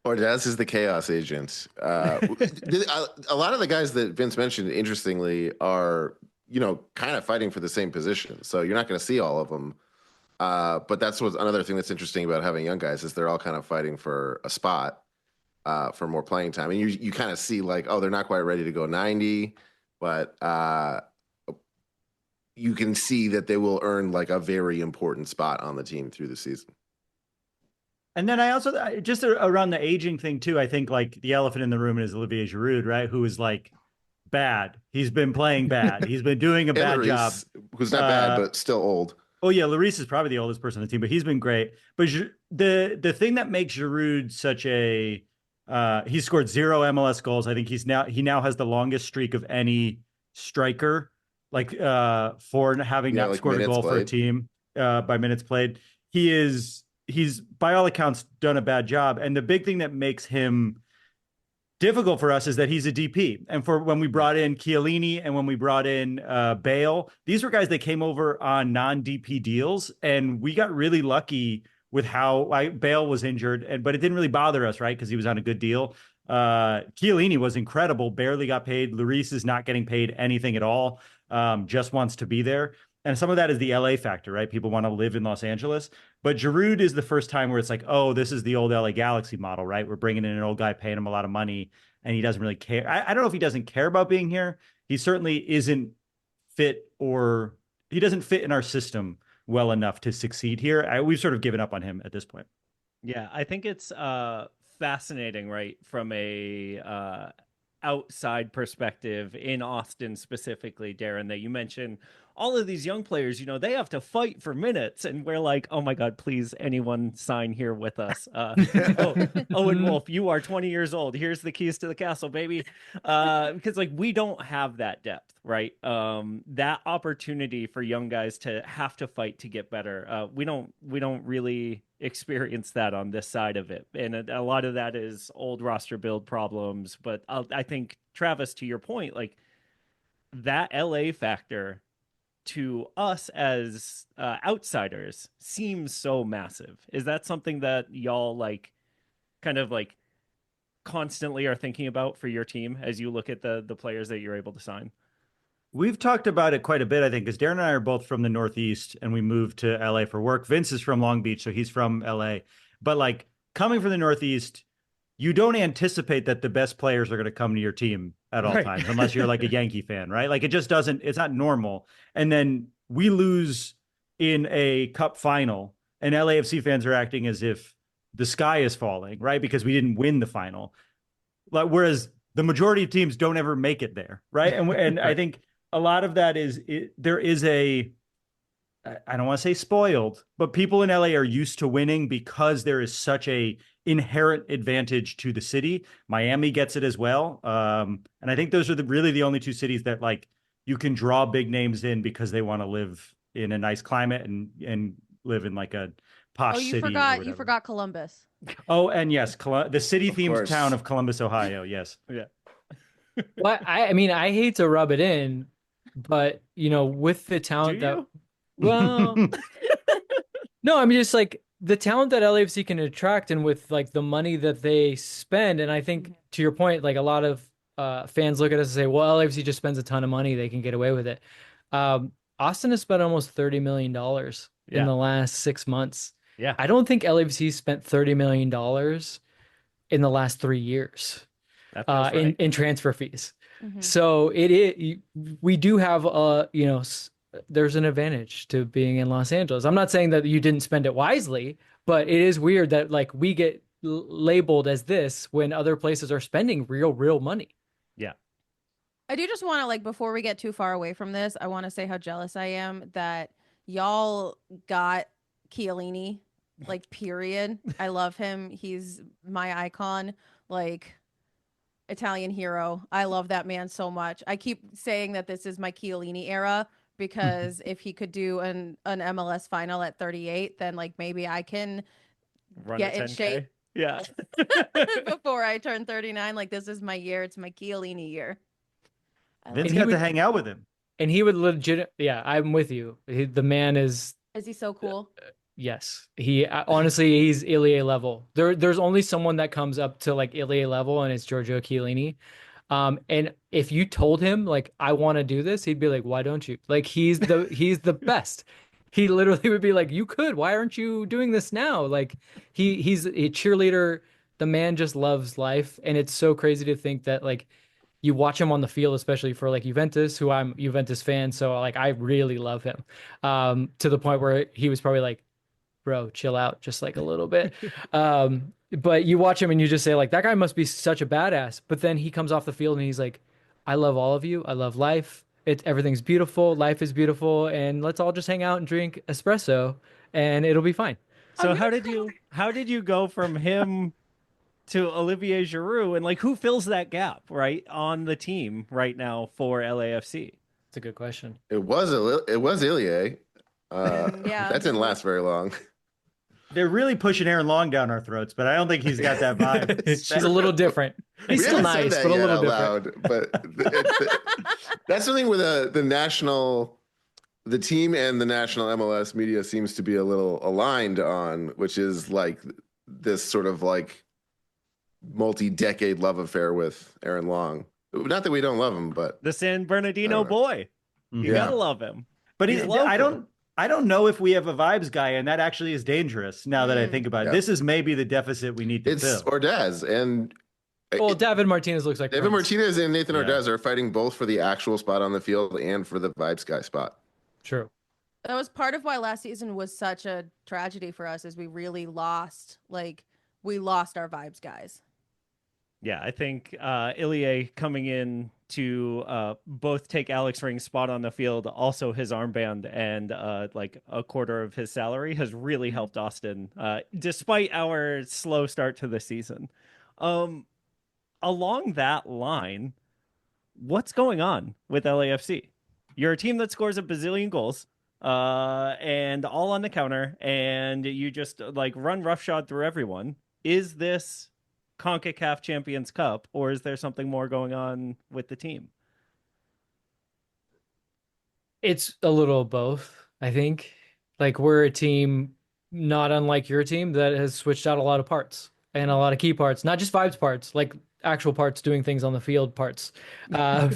Ordaz is the chaos agent. A lot of the guys that Vince mentioned, interestingly, are, kind of fighting for the same position. So you're not going to see all of them. But that's another thing that's interesting about having young guys is they're all kind of fighting for a spot for more playing time. And you kind of see like, oh, they're not quite ready to go 90, but you can see that they will earn like a very important spot on the team through the season. And then I also, just around the aging thing too, I think like the elephant in the room is Olivier Giroud, right? Who is like bad. He's been playing bad. He's been doing a bad job. Who's not bad, but still old. Oh yeah, Lloris is probably the oldest person on the team, but he's been great. But the thing that makes Giroud such a he scored 0 MLS goals. I think he now has the longest streak of any striker, like for having not scored a goal for a team by minutes played. He's by all accounts done a bad job. And the big thing that makes him difficult for us is that he's a DP. And for when we brought in Chiellini and when we brought in Bale, these were guys that came over on non-DP deals. And we got really lucky with how Bale was injured, but it didn't really bother us, right? Because he was on a good deal. Chiellini was incredible, barely got paid. Lloris is not getting paid anything at all, just wants to be there. And some of that is the LA factor, right? People want to live in Los Angeles. But Giroud is the first time where it's like, oh, this is the old LA Galaxy model, right? We're bringing in an old guy, paying him a lot of money, and he doesn't really care. I don't know if he doesn't care about being here. He certainly isn't fit, or he doesn't fit in our system well enough to succeed here. We've sort of given up on him at this point. Yeah, I think it's fascinating, right? From a outside perspective in Austin specifically, Darren, that you mentioned all of these young players, they have to fight for minutes, and we're like, oh my God, please, anyone sign here with us. Owen Wolf, you are 20 years old. Here's the keys to the castle, baby. Because like we don't have that depth, right? That opportunity for young guys to have to fight to get better. We don't really experience that on this side of it. And a lot of that is old roster build problems. But I think, Travis, to your point, like that LA factor to us as outsiders seems so massive. Is that something that y'all like kind of like constantly are thinking about for your team as you look at the players that you're able to sign? We've talked about it quite a bit, I think, because Darren and I are both from the Northeast and we moved to LA for work. Vince is from Long Beach, so he's from LA. But like coming from the Northeast, you don't anticipate that the best players are going to come to your team at all times, unless you're like a Yankee fan, right? Like it just doesn't, it's not normal. And then we lose in a cup final and LAFC fans are acting as if the sky is falling, right? Because we didn't win the final. Like, whereas the majority of teams don't ever make it there, right? And I think a lot of that is there is a I don't want to say spoiled, but people in LA are used to winning because there is such a inherent advantage to the city. Miami gets it as well. And I think those are really the only two cities that like you can draw big names in because they want to live in a nice climate and live in like a posh Oh, city. you forgot Columbus. Oh, and yes, the city-themed course. town of Columbus, Ohio. Yes. Yeah. Well, I mean, I hate to rub it in, but with the talent that, well, no, I mean, just like the talent that LAFC can attract, and with like the money that they spend, and I think to your point, like a lot of fans look at us and say, well, LAFC just spends a ton of money, they can get away with it. Austin has spent almost $30 million in the last 6 months. Yeah. I don't think LAFC spent $30 million in the last 3 years in transfer fees. Mm-hmm. So we do have there's an advantage to being in Los Angeles. I'm not saying that you didn't spend it wisely, but it is weird that like we get labeled as this when other places are spending real money. Yeah. I do just want to, like, before we get too far away from this, I want to say how jealous I am that y'all got Chiellini, like, period. I love him. He's my icon, like, Italian hero. I love that man so much. I keep saying that this is my Chiellini era because if he could do an MLS final at 38, then, like, maybe I can get in shape. Yeah. Before I turn 39. Like, this is my year. It's my Chiellini year. Vince got to hang out with him. And he would legit. Yeah, I'm with you. The man is. Is he so cool? Yes. He honestly, he's Ilie level. There's only someone that comes up to like Ilie level, and it's Giorgio Chiellini. And if you told him like I want to do this, he'd be like, why don't you? Like he's the best. He literally would be like, you could. Why aren't you doing this now? Like he's a cheerleader. The man just loves life, and it's so crazy to think that like. You watch him on the field, especially for like Juventus, who I'm a Juventus fan. So like, I really love him to the point where he was probably like, bro, chill out just like a little bit. But you watch him and you just say like, that guy must be such a badass. But then he comes off the field and he's like, I love all of you. I love life. Everything's beautiful. Life is beautiful. And let's all just hang out and drink espresso and it'll be fine. So how did you go from him to Olivier Giroud, and like who fills that gap right on the team right now for LAFC? It's a good question. It was Ilie. Yeah, that didn't last very long. They're really pushing Aaron Long down our throats, but I don't think he's got that vibe. She's a little different. He's still nice, but a little different. But that's something where the team and the national MLS media seems to be a little aligned on, which is like this sort of like multi-decade love affair with Aaron Long. Not that we don't love him, but the San Bernardino boy. You gotta love him. But I don't know if we have a vibes guy, and that actually is dangerous now that I think about it. This is maybe the deficit we need to fill. Ordaz and David Martinez looks like David Martinez and Nathan Ordaz are fighting both for the actual spot on the field and for the vibes guy spot. True. That was part of why last season was such a tragedy for us, is we really lost our vibes guys. Yeah, I think Ilie coming in to both take Alex Ring's spot on the field, also his armband, and like a quarter of his salary has really helped Austin, despite our slow start to the season. Along that line, what's going on with LAFC? You're a team that scores a bazillion goals, and all on the counter, and you just like run roughshod through everyone. Is this CONCACAF Champions Cup, or is there something more going on with the team? It's a little of both, I think. Like we're a team not unlike your team that has switched out a lot of parts and a lot of key parts, not just vibes parts, like actual parts doing things on the field parts. Wow.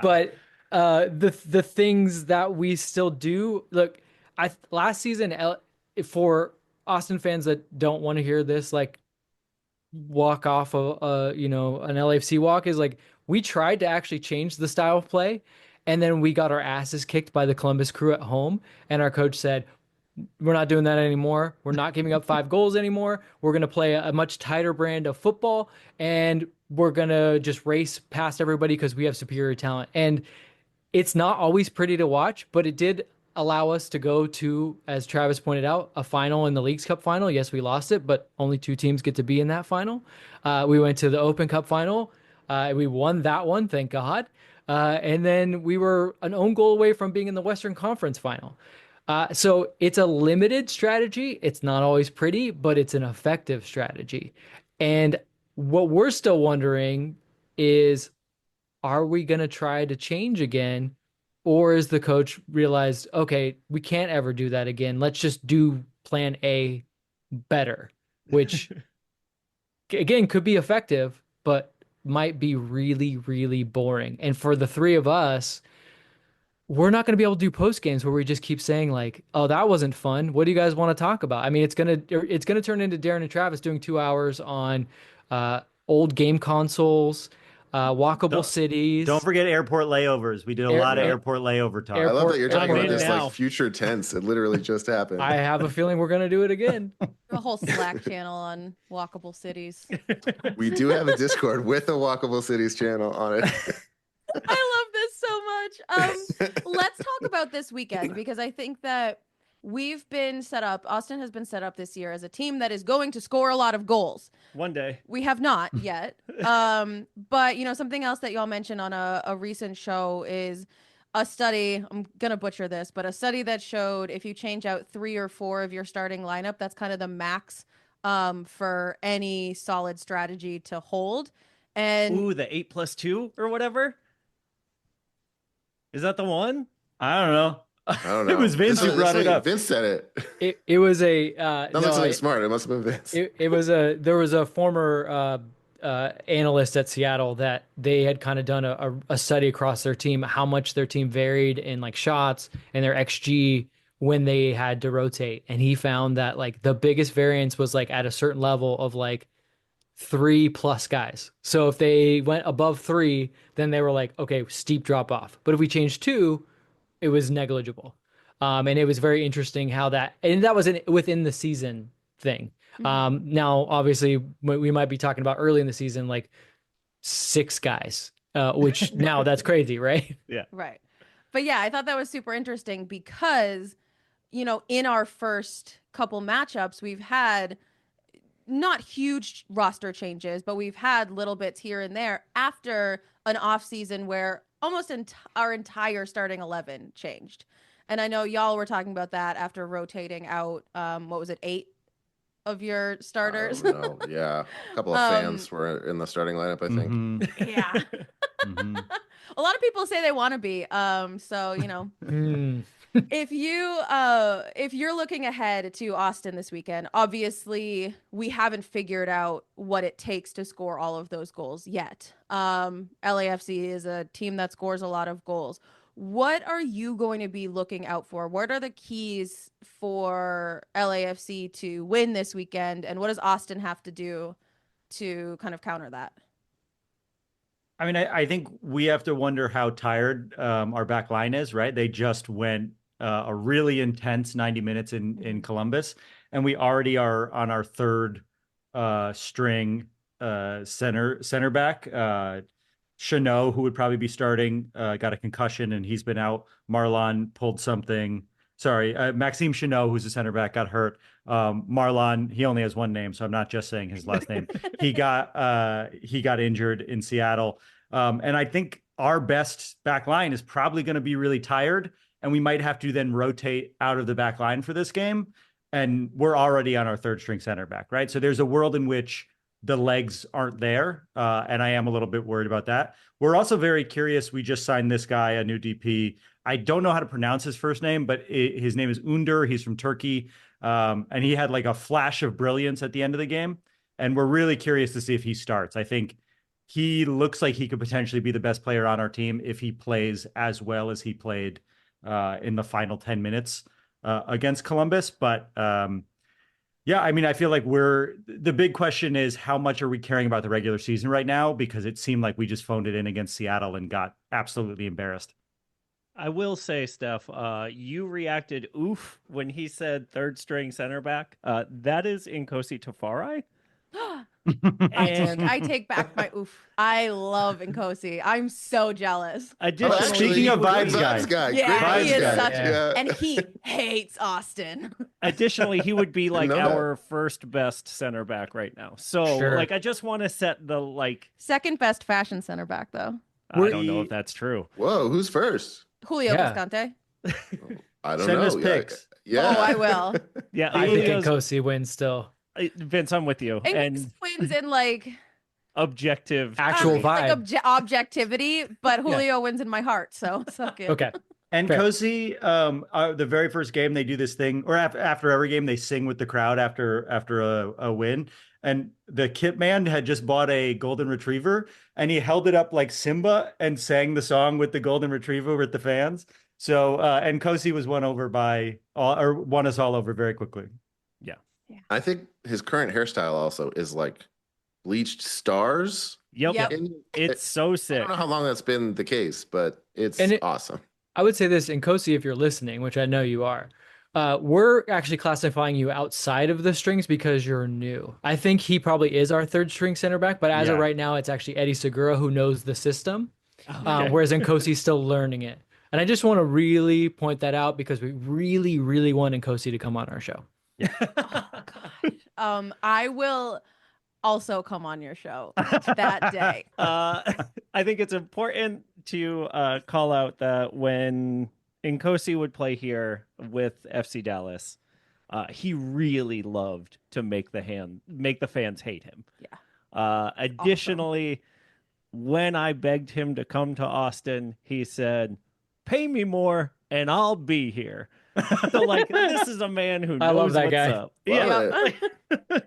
But the things that we still do, look, last season for Austin fans that don't want to hear this, like walk off of an LAFC walk, is like we tried to actually change the style of play, and then we got our asses kicked by the Columbus Crew at home, and our coach said, we're not doing that anymore. We're not giving up 5 goals anymore. We're going to play a much tighter brand of football, and we're going to just race past everybody because we have superior talent. And it's not always pretty to watch, but it did allow us to go to, as Travis pointed out, a final in the Leagues Cup final. Yes, we lost it, but only 2 teams get to be in that final. We went to the Open Cup final. We won that one, thank God. And then we were an own goal away from being in the Western Conference final. So it's a limited strategy. It's not always pretty, but it's an effective strategy. And what we're still wondering is, are we going to try to change again? Or is the coach realized, okay, we can't ever do that again. Let's just do plan A better, which again could be effective, but might be really, really boring. And for the 3 of us, we're not going to be able to do post games where we just keep saying like, "Oh, that wasn't fun. What do you guys want to talk about?" I mean, it's gonna turn into Darren and Travis doing 2 hours on old game consoles, walkable cities. Don't forget airport layovers. We did a lot of airport layover talk. I love that you're talking about Airport this now. like future tense. It literally just happened. I have a feeling we're going to do it again. A whole Slack channel on walkable cities. We do have a Discord with a Walkable Cities channel on it. I love this so much. Let's talk about this weekend, because I think that we've been set up, Austin has been set up this year as a team that is going to score a lot of goals. One day. We have not yet. But, something else that y'all mentioned on a recent show is a study. I'm going to butcher this, but a study that showed if you change out 3 or 4 of your starting lineup, that's kind of the max for any solid strategy to hold. And Ooh, the 8+2 or whatever. Is that the one? I don't know. I don't know. It was Vince who brought it up. Vince said it. It was a Sounds like something smart. It must have been Vince. There was a former analyst at Seattle that they had kind of done a study across their team, how much their team varied in like shots and their XG when they had to rotate. And he found that like the biggest variance was like at a certain level of like 3+ guys. So if they went above 3, then they were like, okay, steep drop off. But if we changed 2, it was negligible. And it was very interesting how that was within the season thing. Now, obviously, we might be talking about early in the season, like 6 guys, which now that's crazy, right? Yeah. right. But yeah, I thought that was super interesting because, in our first couple matchups, we've had not huge roster changes, but we've had little bits here and there after an off season where almost our entire starting 11 changed. And I know y'all were talking about that after rotating out, 8 of your starters? No, yeah. A couple of fans were in the starting lineup, I think. Yeah. A lot of people say they want to be. If you're looking ahead to Austin this weekend, obviously we haven't figured out what it takes to score all of those goals yet. LAFC is a team that scores a lot of goals. What are you going to be looking out for? What are the keys for LAFC to win this weekend? And what does Austin have to do to kind of counter that? I mean, I think we have to wonder how tired our back line is, right? They just went a really intense 90 minutes in Columbus, and we already are on our 3rd string center back. Chanot, who would probably be starting, got a concussion and he's been out. Marlon pulled something. Sorry, Maxime Chanot, who's a center back, got hurt. Marlon, he only has one name, so I'm not just saying his last name. He got injured in Seattle. And I think our best back line is probably going to be really tired, and we might have to then rotate out of the back line for this game. And we're already on our 3rd string center back, right? So there's a world in which the legs aren't there. And I am a little bit worried about that. We're also very curious. We just signed this guy, a new DP. I don't know how to pronounce his first name, but his name is Under. He's from Turkey. And he had like a flash of brilliance at the end of the game. And we're really curious to see if he starts. I think he looks like he could potentially be the best player on our team if he plays as well as he played in the final 10 minutes against Columbus. But yeah, I mean, I feel like the big question is how much are we caring about the regular season right now? Because it seemed like we just phoned it in against Seattle and got absolutely embarrassed. I will say, Steph, you reacted oof when he said 3rd string center back. That is Nkosi Tafari. And I take back my oof. I love Nkosi. I'm so jealous. additionally, Speaking of good vibes vibes guy. guy. Yeah, Great he vibes is guy. such Yeah. and he hates Austin. additionally, he would be like know that. our first best center back right now. So, Sure. like, I just want to set the like. Second best fashion center back though. I don't know if that's true. Whoa, who's first? Julio Yeah. Cascante. I don't Send know. us pics. Yeah. Oh, I will. Yeah, I think Julio's- Nkosi wins still. Vince, I'm with you. And And wins in like objective. Actual it's like vibe. objectivity, but Julio wins in my heart. So suck it. Okay. And Fair. Cozy, the very first game they do this thing, or after every game they sing with the crowd after a win. And the Kit Man had just bought a golden retriever, and he held it up like Simba and sang the song with the golden retriever with the fans. So and Cozy was won us all over very quickly. I think his current hairstyle also is like bleached stars. Yep. Yep. And It's so I sick. don't know how long that's been the case, but it's And it- awesome. I would say this, Nkosi, if you're listening, which I know you are, we're actually classifying you outside of the strings because you're new. I think he probably is our third string center back, but as of Yeah. right now, it's actually Eddie Segura who knows the system, Okay. whereas Nkosi's still learning it. And I just want to really point that out because we really, really want Nkosi to come on our show. I will also come on your show that day. I think it's important to call out that when Nkosi would play here with FC Dallas, he really loved to make the fans hate him. Yeah. Additionally, when I begged him to come to Austin, he said, "Pay me more and I'll be here." So like, this is a man who knows I love that what's guy. up. Love Yeah.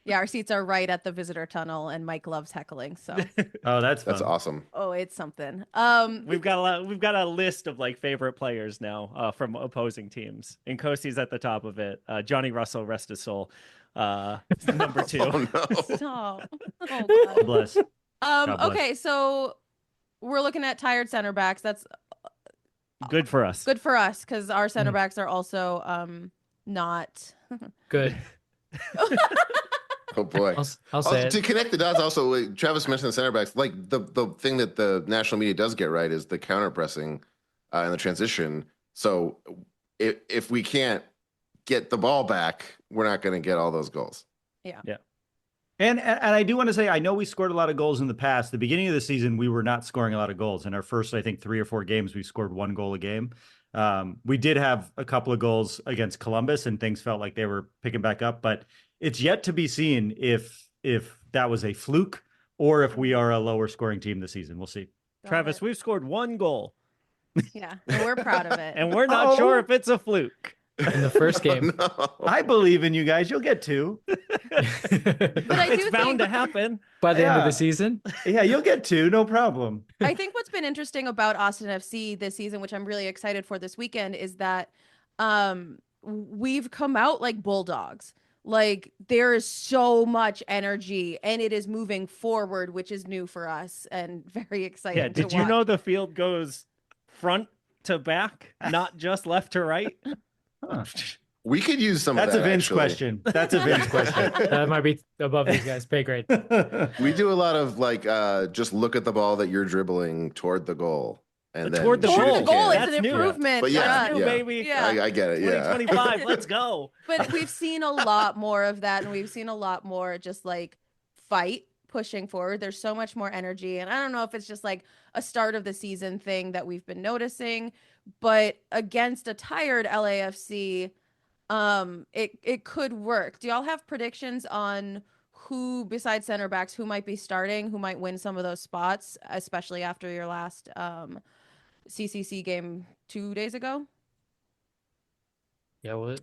Yeah, our seats are right at the visitor tunnel, and Mike loves heckling. So, Oh, that's fun. That's awesome. oh, it's something. We've got a list of like favorite players now from opposing teams. Nkosi's at the top of it. Johnny Russell, rest his soul, number 2. Oh no. Stop. Oh, God God. bless. God bless. Okay, so we're looking at tired center backs. That's Good for us. good for us because our center backs are also not. Good. Oh boy. I'll Also, say it. to connect the dots, also Travis mentioned the center backs. Like the thing that the national media does get right is the counter pressing and the transition. So if we can't get the ball back, we're not going to get all those goals. And I do want to say, I know we scored a lot of goals in the past. The beginning of the season, we were not scoring a lot of goals. In our first, I think, 3 or 4 games, we scored 1 goal a game. We did have a couple of goals against Columbus, and things felt like they were picking back up. But it's yet to be seen if that was a fluke or if we are a lower scoring team this season. We'll see. Travis, we've scored 1 goal, Yeah, and we're proud of it. and we're not sure if it's a fluke. In the first game. No. I believe in you guys. You'll get 2. But I It's do bound think to happen. By the end of Yeah. the season. Yeah, you'll get 2. No problem. I think what's been interesting about Austin FC this season, which I'm really excited for this weekend, is that we've come out like bulldogs. Like there is so much energy and it is moving forward, which is new for us and very exciting. Yeah. Did to you watch. know the field goes front to back, not just left to right? We could use some That's of a that. Vince actually. question. That's a Vince question. That might be above these guys' pay grade. We do a lot of like just look at the ball that you're dribbling toward the goal and then Toward the shoot Toward if the you goal, can. it's That's an new. improvement. But yeah, for us. yeah. baby. Yeah. I get it. Yeah. 2025. Let's go. But we've seen a lot more of that, and we've seen a lot more just like fight pushing forward. There's so much more energy, and I don't know if it's just like a start of the season thing that we've been noticing, but against a tired LAFC, it could work. Do y'all have predictions on who, besides center backs, who might be starting, who might win some of those spots, especially after your last CCC game 2 days ago? Yeah, well,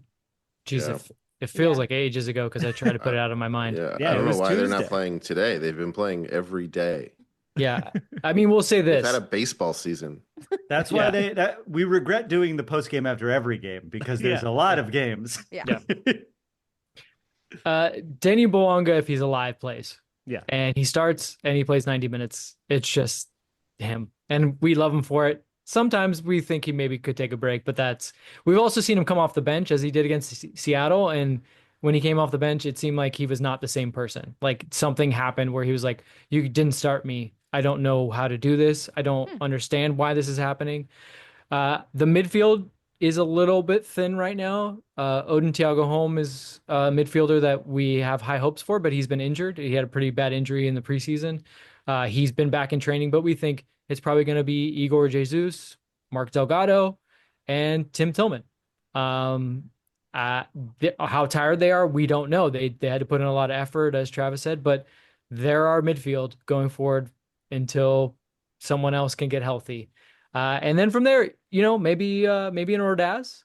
geez, Yeah. it feels Yeah. like ages ago because I tried to put it out of my mind. Yeah. Yeah, I it don't know was why they're not Tuesday. playing today. They've been playing every day. Yeah. I mean, we'll say They've this. had a baseball season. That's why Yeah. we regret doing the post game after every game because there's Yeah. a lot of games. Yeah. Denny Boanga, if he's alive, plays. Yeah. And he starts and he plays 90 minutes. It's just him. And we love him for it. Sometimes we think he maybe could take a break, but we've also seen him come off the bench as he did against Seattle. And when he came off the bench, it seemed like he was not the same person. Like something happened where he was like, "You didn't start me. I don't know how to do this. I don't understand why this is happening." The midfield is a little bit thin right now. Odin Thiago Holm is a midfielder that we have high hopes for, but he's been injured. He had a pretty bad injury in the preseason. He's been back in training, but we think it's probably going to be Igor Jesus, Mark Delgado, and Tim Tillman. How tired they are, we don't know. They had to put in a lot of effort, as Travis said, but they're our midfield going forward until someone else can get healthy. And then from there, maybe an Ordaz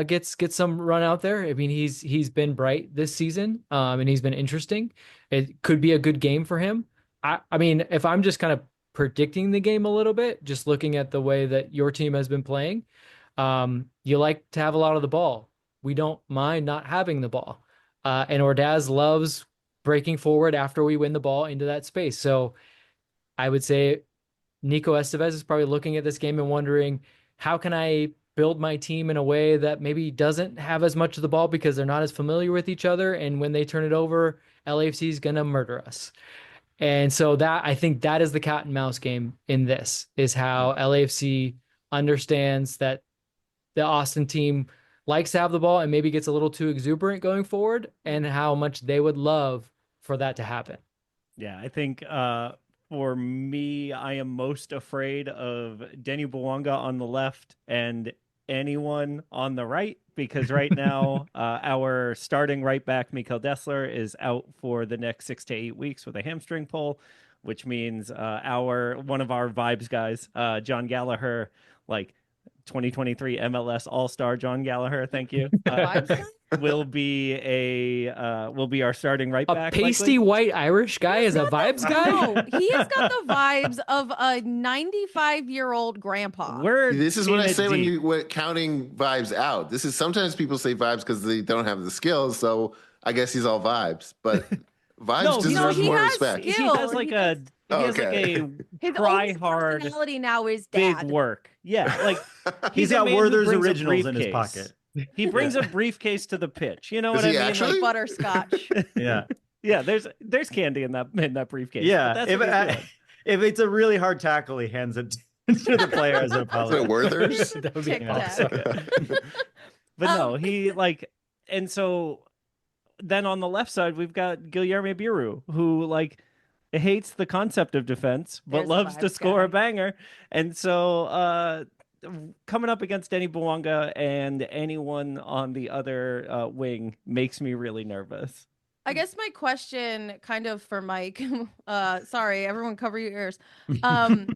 gets some run out there. I mean, he's been bright this season, and he's been interesting. It could be a good game for him. I mean, if I'm just kind of predicting the game a little bit, just looking at the way that your team has been playing, you like to have a lot of the ball. We don't mind not having the ball. And Ordaz loves breaking forward after we win the ball into that space. So I would say Nico Estevez is probably looking at this game and wondering, how can I build my team in a way that maybe doesn't have as much of the ball because they're not as familiar with each other. And when they turn it over, LAFC is going to murder us. And so I think that is the cat and mouse game in this, is how LAFC understands that the Austin team likes to have the ball and maybe gets a little too exuberant going forward, and how much they would love for that to happen. Yeah, I think for me, I am most afraid of Denny Bouanga on the left and anyone on the right, because right now our starting right back, Mikel Dessler, is out for the next 6 to 8 weeks with a hamstring pull, which means one of our vibes guys, John Gallagher, like 2023 MLS All-Star John Gallagher, thank you. Will be our starting right back. A pasty white Irish guy is a vibes guy? No, he has got the vibes of a 95-year-old grandpa. This is what I say when you're counting vibes out. This is, sometimes people say vibes because they don't have the skills, so I guess he's all vibes. But vibes deserves more respect. Skill. He has like a his try only hard personality now is dad. big work. Yeah, like he's got Werther's originals in his pocket. He brings a briefcase to the pitch. You know Does what I he mean? actually? Like butterscotch. Yeah. Yeah, there's candy in that briefcase. Yeah. If it's a really hard tackle, he hands it to the player as an apology. Is it Werther's? That would be Tic awesome. But no, he like, and so then on the left side we've got Guilherme Biru, who like hates the concept of defense but There's loves the to vibes score guy. a banger, and so coming up against Denny Bouanga and anyone on the other wing makes me really nervous. I guess my question, kind of for Mike, sorry, everyone cover your ears.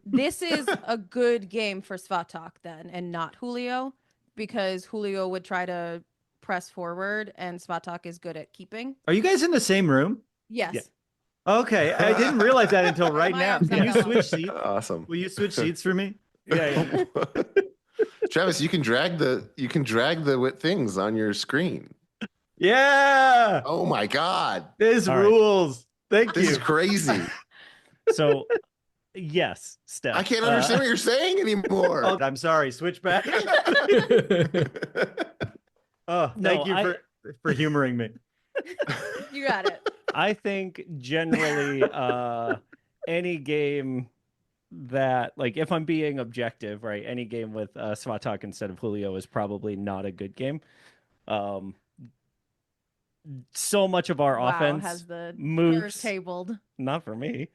This is a good game for Svatak then, and not Julio, because Julio would try to press forward, and Svatak is good at keeping. Are you guys in the same room? Yes. Yeah. Okay, I didn't realize that until right My now. arms Can you got switch seats? Awesome. Will you switch seats for me? Yeah. Travis, you can drag the things on your screen. Yeah. Oh my God. This All right. rules. Thank This you. is crazy. So yes, Steph. I can't understand what you're saying anymore. Oh, I'm sorry. Switch back. Oh, thank you for humoring me. You got it. I think generally any game that, like, if I'm being objective, right, any game with Svatak instead of Julio is probably not a good game. So much of our offense has the moves nerves tabled. not for me.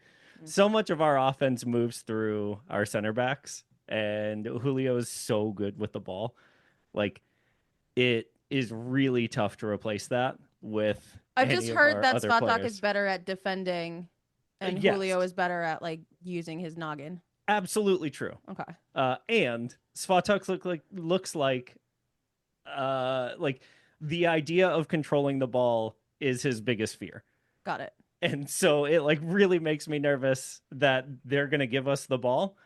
So much of our offense moves through our center backs, and Julio is so good with the ball. Like, it is really tough to replace that with. I've any just of heard our that other Svatak players. is better at defending, and Yes. Julio is better at like using his noggin. Absolutely true. Okay. And Svatak looks like the idea of controlling the ball is his biggest fear. Got it. And so it like really makes me nervous that they're going to give us the ball.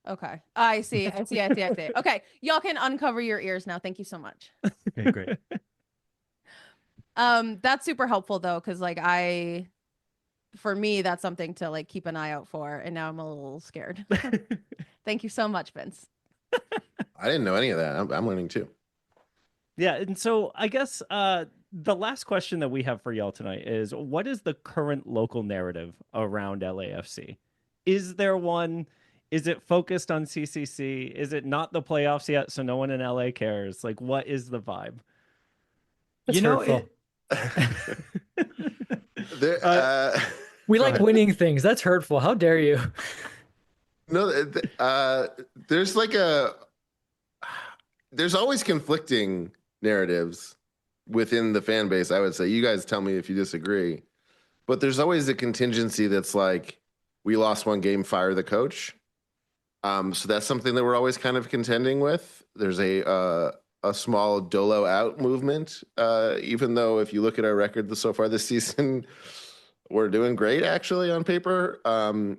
Okay. I see. Okay. Y'all can uncover your ears now. Thank you so much. Okay, great. That's super helpful though, because like for me, that's something to like keep an eye out for, and now I'm a little scared. Thank you so much, Vince. I didn't know any of that. I'm learning too. Yeah, and so I guess the last question that we have for y'all tonight is, what is the current local narrative around LAFC? Is there one? Is it focused on CCC? Is it not the playoffs yet, so no one in LA cares? Like, what is the vibe? That's hurtful. We like winning things. That's hurtful. How dare you? No, there's there's always conflicting narratives within the fan base. I would say, you guys tell me if you disagree, but there's always a contingency that's like, we lost one game, fire the coach. So that's something that we're always kind of contending with. There's a small dolo out movement, even though if you look at our record so far this season, we're doing great actually on paper. I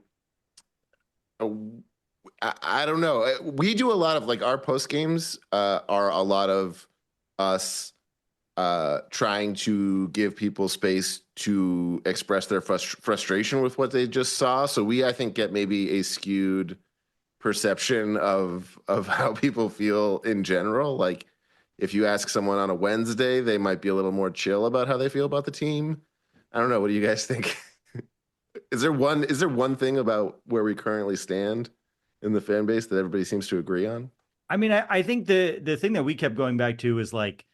don't know. We do a lot of our post games are a lot of us trying to give people space to express their frustration with what they just saw. So we, I think, get maybe a skewed perception of how people feel in general. Like if you ask someone on a Wednesday, they might be a little more chill about how they feel about the team. I don't know. What do you guys think? Is there one thing about where we currently stand in the fan base that everybody seems to agree on? I mean, I think the thing that we kept going back to is like,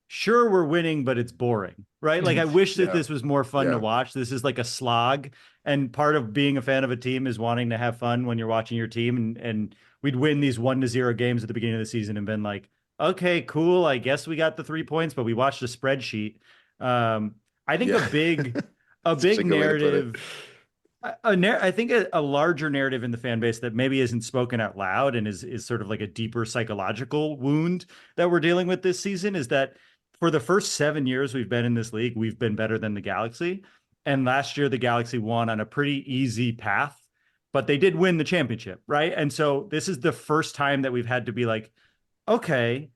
sure, we're winning, but it's boring, right? Like, I wish that this was more fun to watch. This is like a slog. And part of being a fan of a team is wanting to have fun when you're watching your team. And we'd win these 1-0 games at the beginning of the season and been like, okay, cool. I guess we got the 3 points, but we watched a spreadsheet. I think a big narrative, I think a larger narrative in the fan base that maybe isn't spoken out loud and is sort of like a deeper psychological wound that we're dealing with this season is that for the first 7 years we've been in this league, we've been better than the Galaxy. And last year, the Galaxy won on a pretty easy path, but they did win the championship, right? And so this is the first time that we've had to be like, okay,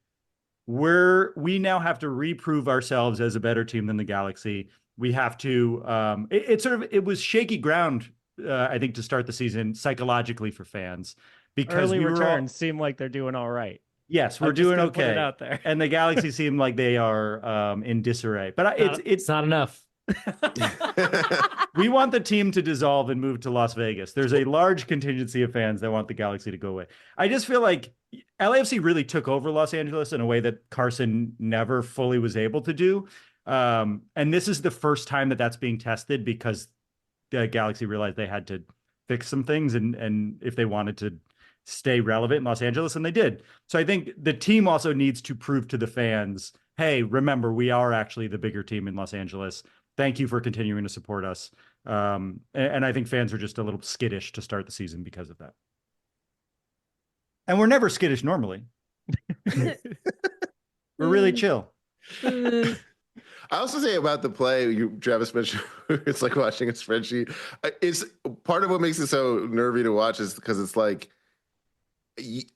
we now have to reprove ourselves as a better team than the Galaxy. We have to, it was shaky ground, I think, to start the season psychologically for fans. Because early returns seem like they're doing all right. Yes, we're doing okay. Put it out there. And the Galaxy seem like they are in disarray. But it's not enough. We want the team to dissolve and move to Las Vegas. There's a large contingency of fans that want the Galaxy to go away. I just feel like LAFC really took over Los Angeles in a way that Carson never fully was able to do. And this is the first time that that's being tested because the Galaxy realized they had to fix some things and if they wanted to stay relevant in Los Angeles, and they did. So I think the team also needs to prove to the fans, hey, remember, we are actually the bigger team in Los Angeles. Thank you for continuing to support us. And I think fans are just a little skittish to start the season because of that. And we're never skittish normally. We're really chill. I also say about the play, Travis mentioned, it's like watching a spreadsheet. It's part of what makes it so nervy to watch is because it's like,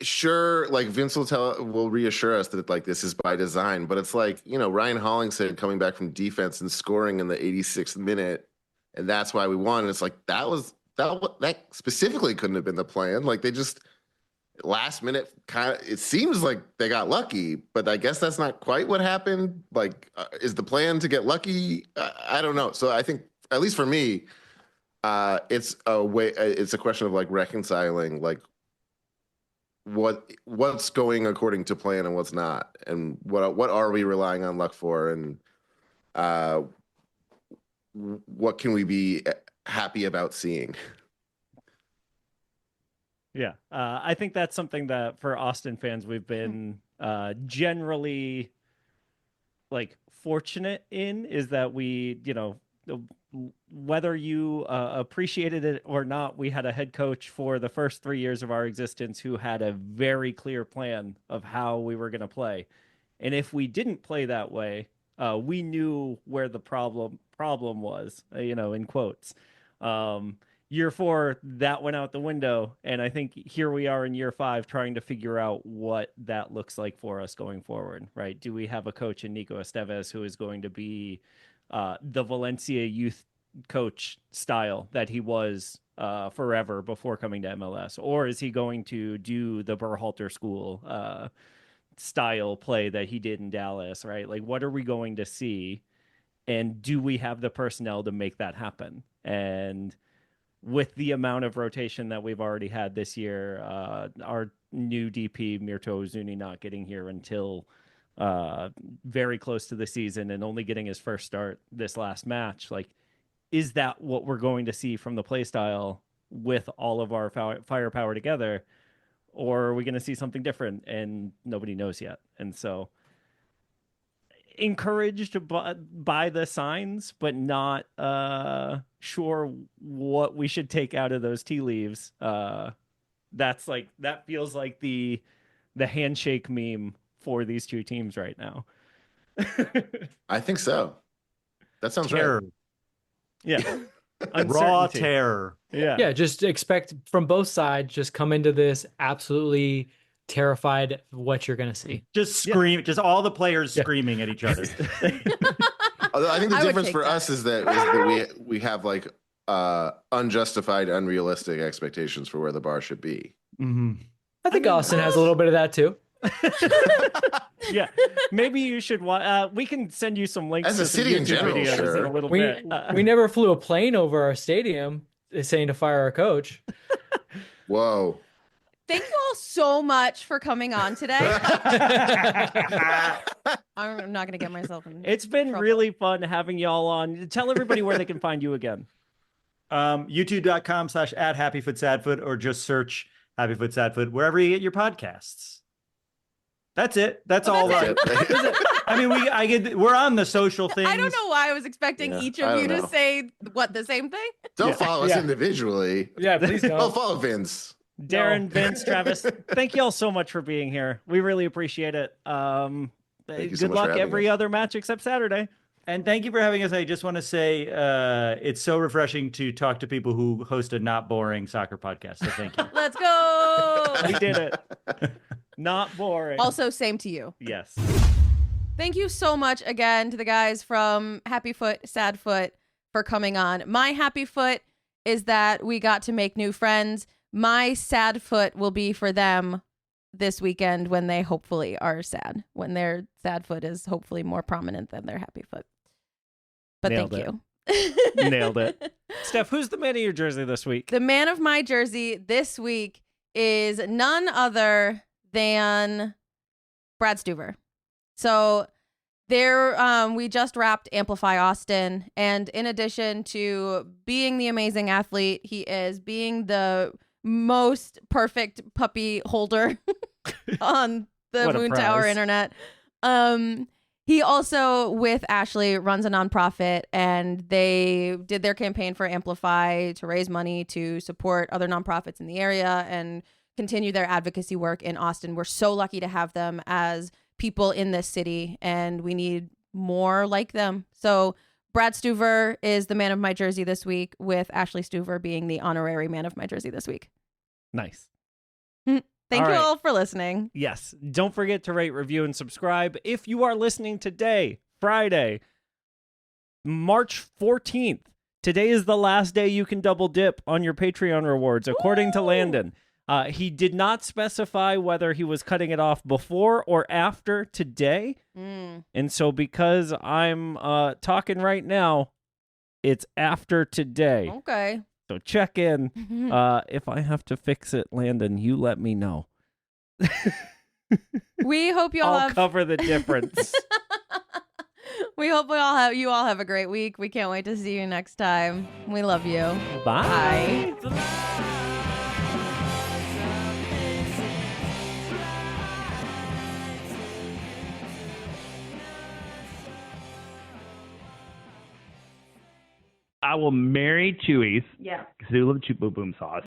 sure, like Vince will reassure us that like this is by design, but it's like, Ryan Hollingshead coming back from defense and scoring in the 86th minute, and that's why we won. And it's like that specifically couldn't have been the plan. Like they just last minute it seems like they got lucky, but I guess that's not quite what happened. Like, is the plan to get lucky? I don't know. So I think, at least for me, it's a question of like reconciling like what's going according to plan and what's not, and what are we relying on luck for, and what can we be happy about seeing? Yeah, I think that's something that for Austin fans we've been generally like fortunate in, is that we, whether you appreciated it or not, we had a head coach for the first 3 years of our existence who had a very clear plan of how we were going to play. And if we didn't play that way, we knew where the problem was, in quotes. Year 4, that went out the window. And I think here we are in year 5 trying to figure out what that looks like for us going forward, right? Do we have a coach in Nico Estevez who is going to be the Valencia youth coach style that he was forever before coming to MLS? Or is he going to do the Berhalter school style play that he did in Dallas, right? Like, what are we going to see? And do we have the personnel to make that happen? And with the amount of rotation that we've already had this year, our new DP, Mirto Uzuni, not getting here until very close to the season and only getting his first start this last match, like, is that what we're going to see from the play style with all of our firepower together? Or are we going to see something different? And nobody knows yet. And so encouraged by the signs, but not sure what we should take out of those tea leaves. That feels like the handshake meme for these two teams right now. I think so. That sounds Terror. right. Yeah. Raw Uncertainty. terror. Yeah, just expect from both sides, just come into this absolutely terrified of what you're going to see. Just scream, just all the players screaming at each other. Although I think the I would difference take for that. us is that we have like unjustified, unrealistic expectations for where the bar should be. Mm-hmm. I think Austin has a little bit of that too. Yeah, maybe you should. We can send you some links As to a some city in YouTube general, videos sure. in a little We bit. we never flew a plane over our stadium saying to fire our coach. Whoa. Thank you all so much for coming on today. I'm not going to get myself in. It's been trouble. really fun having y'all on. Tell everybody where they can find you again. YouTube.com/@HappyFootSadFoot or just search Happyfoot Sadfoot wherever you get your podcasts. That's it. That's all. That's it. I mean, we're on the social things. I don't know why I was expecting Yeah, each I of you don't to know. say the same thing. Don't follow us Yeah. individually. Yeah, please Oh, don't. follow Vince. Darren, Vince, Travis, thank y'all so much for being here. We really appreciate it. you so Good much for luck having every us. other match except Saturday. And thank you for having us. I just want to say it's so refreshing to talk to people who host a not boring soccer podcast. So thank you. Let's go. We did it. Not boring. Also, same to you. Yes. Thank you so much again to the guys from Happy Foot, Sad Foot for coming on. My happy foot is that we got to make new friends. My sad foot will be for them this weekend when they hopefully are sad, when their sad foot is hopefully more prominent than their happy foot. But Nailed thank it. you. Nailed it. Steph, who's the man of your jersey this week? The man of my jersey this week is none other than Brad Stuver. So we just wrapped Amplify Austin, and in addition to being the amazing athlete he is, being the most perfect puppy holder on the What a Moon Tower prize. internet. He also, with Ashley, runs a nonprofit, and they did their campaign for Amplify to raise money to support other nonprofits in the area and continue their advocacy work in Austin. We're so lucky to have them as people in this city, and we need more like them. So Brad Stuver is the man of my jersey this week, with Ashley Stuver being the honorary man of my jersey this week. Nice. Thank All you right. all for listening. Yes. Don't forget to rate, review, and subscribe. If you are listening today, Friday, March 14th, today is the last day you can double dip on your Patreon rewards, according to Landon. He did not specify whether he was cutting it off before or after today. And so because I'm talking right now, it's after today. Okay. So check in. If I have to fix it, Landon, you let me know. We hope you all I'll have cover the difference. We hope you all have a great week. We can't wait to see you next time. We love you. Bye. Bye. I will marry Chewies. Yeah. Because they love Chew Boom Boom sauce.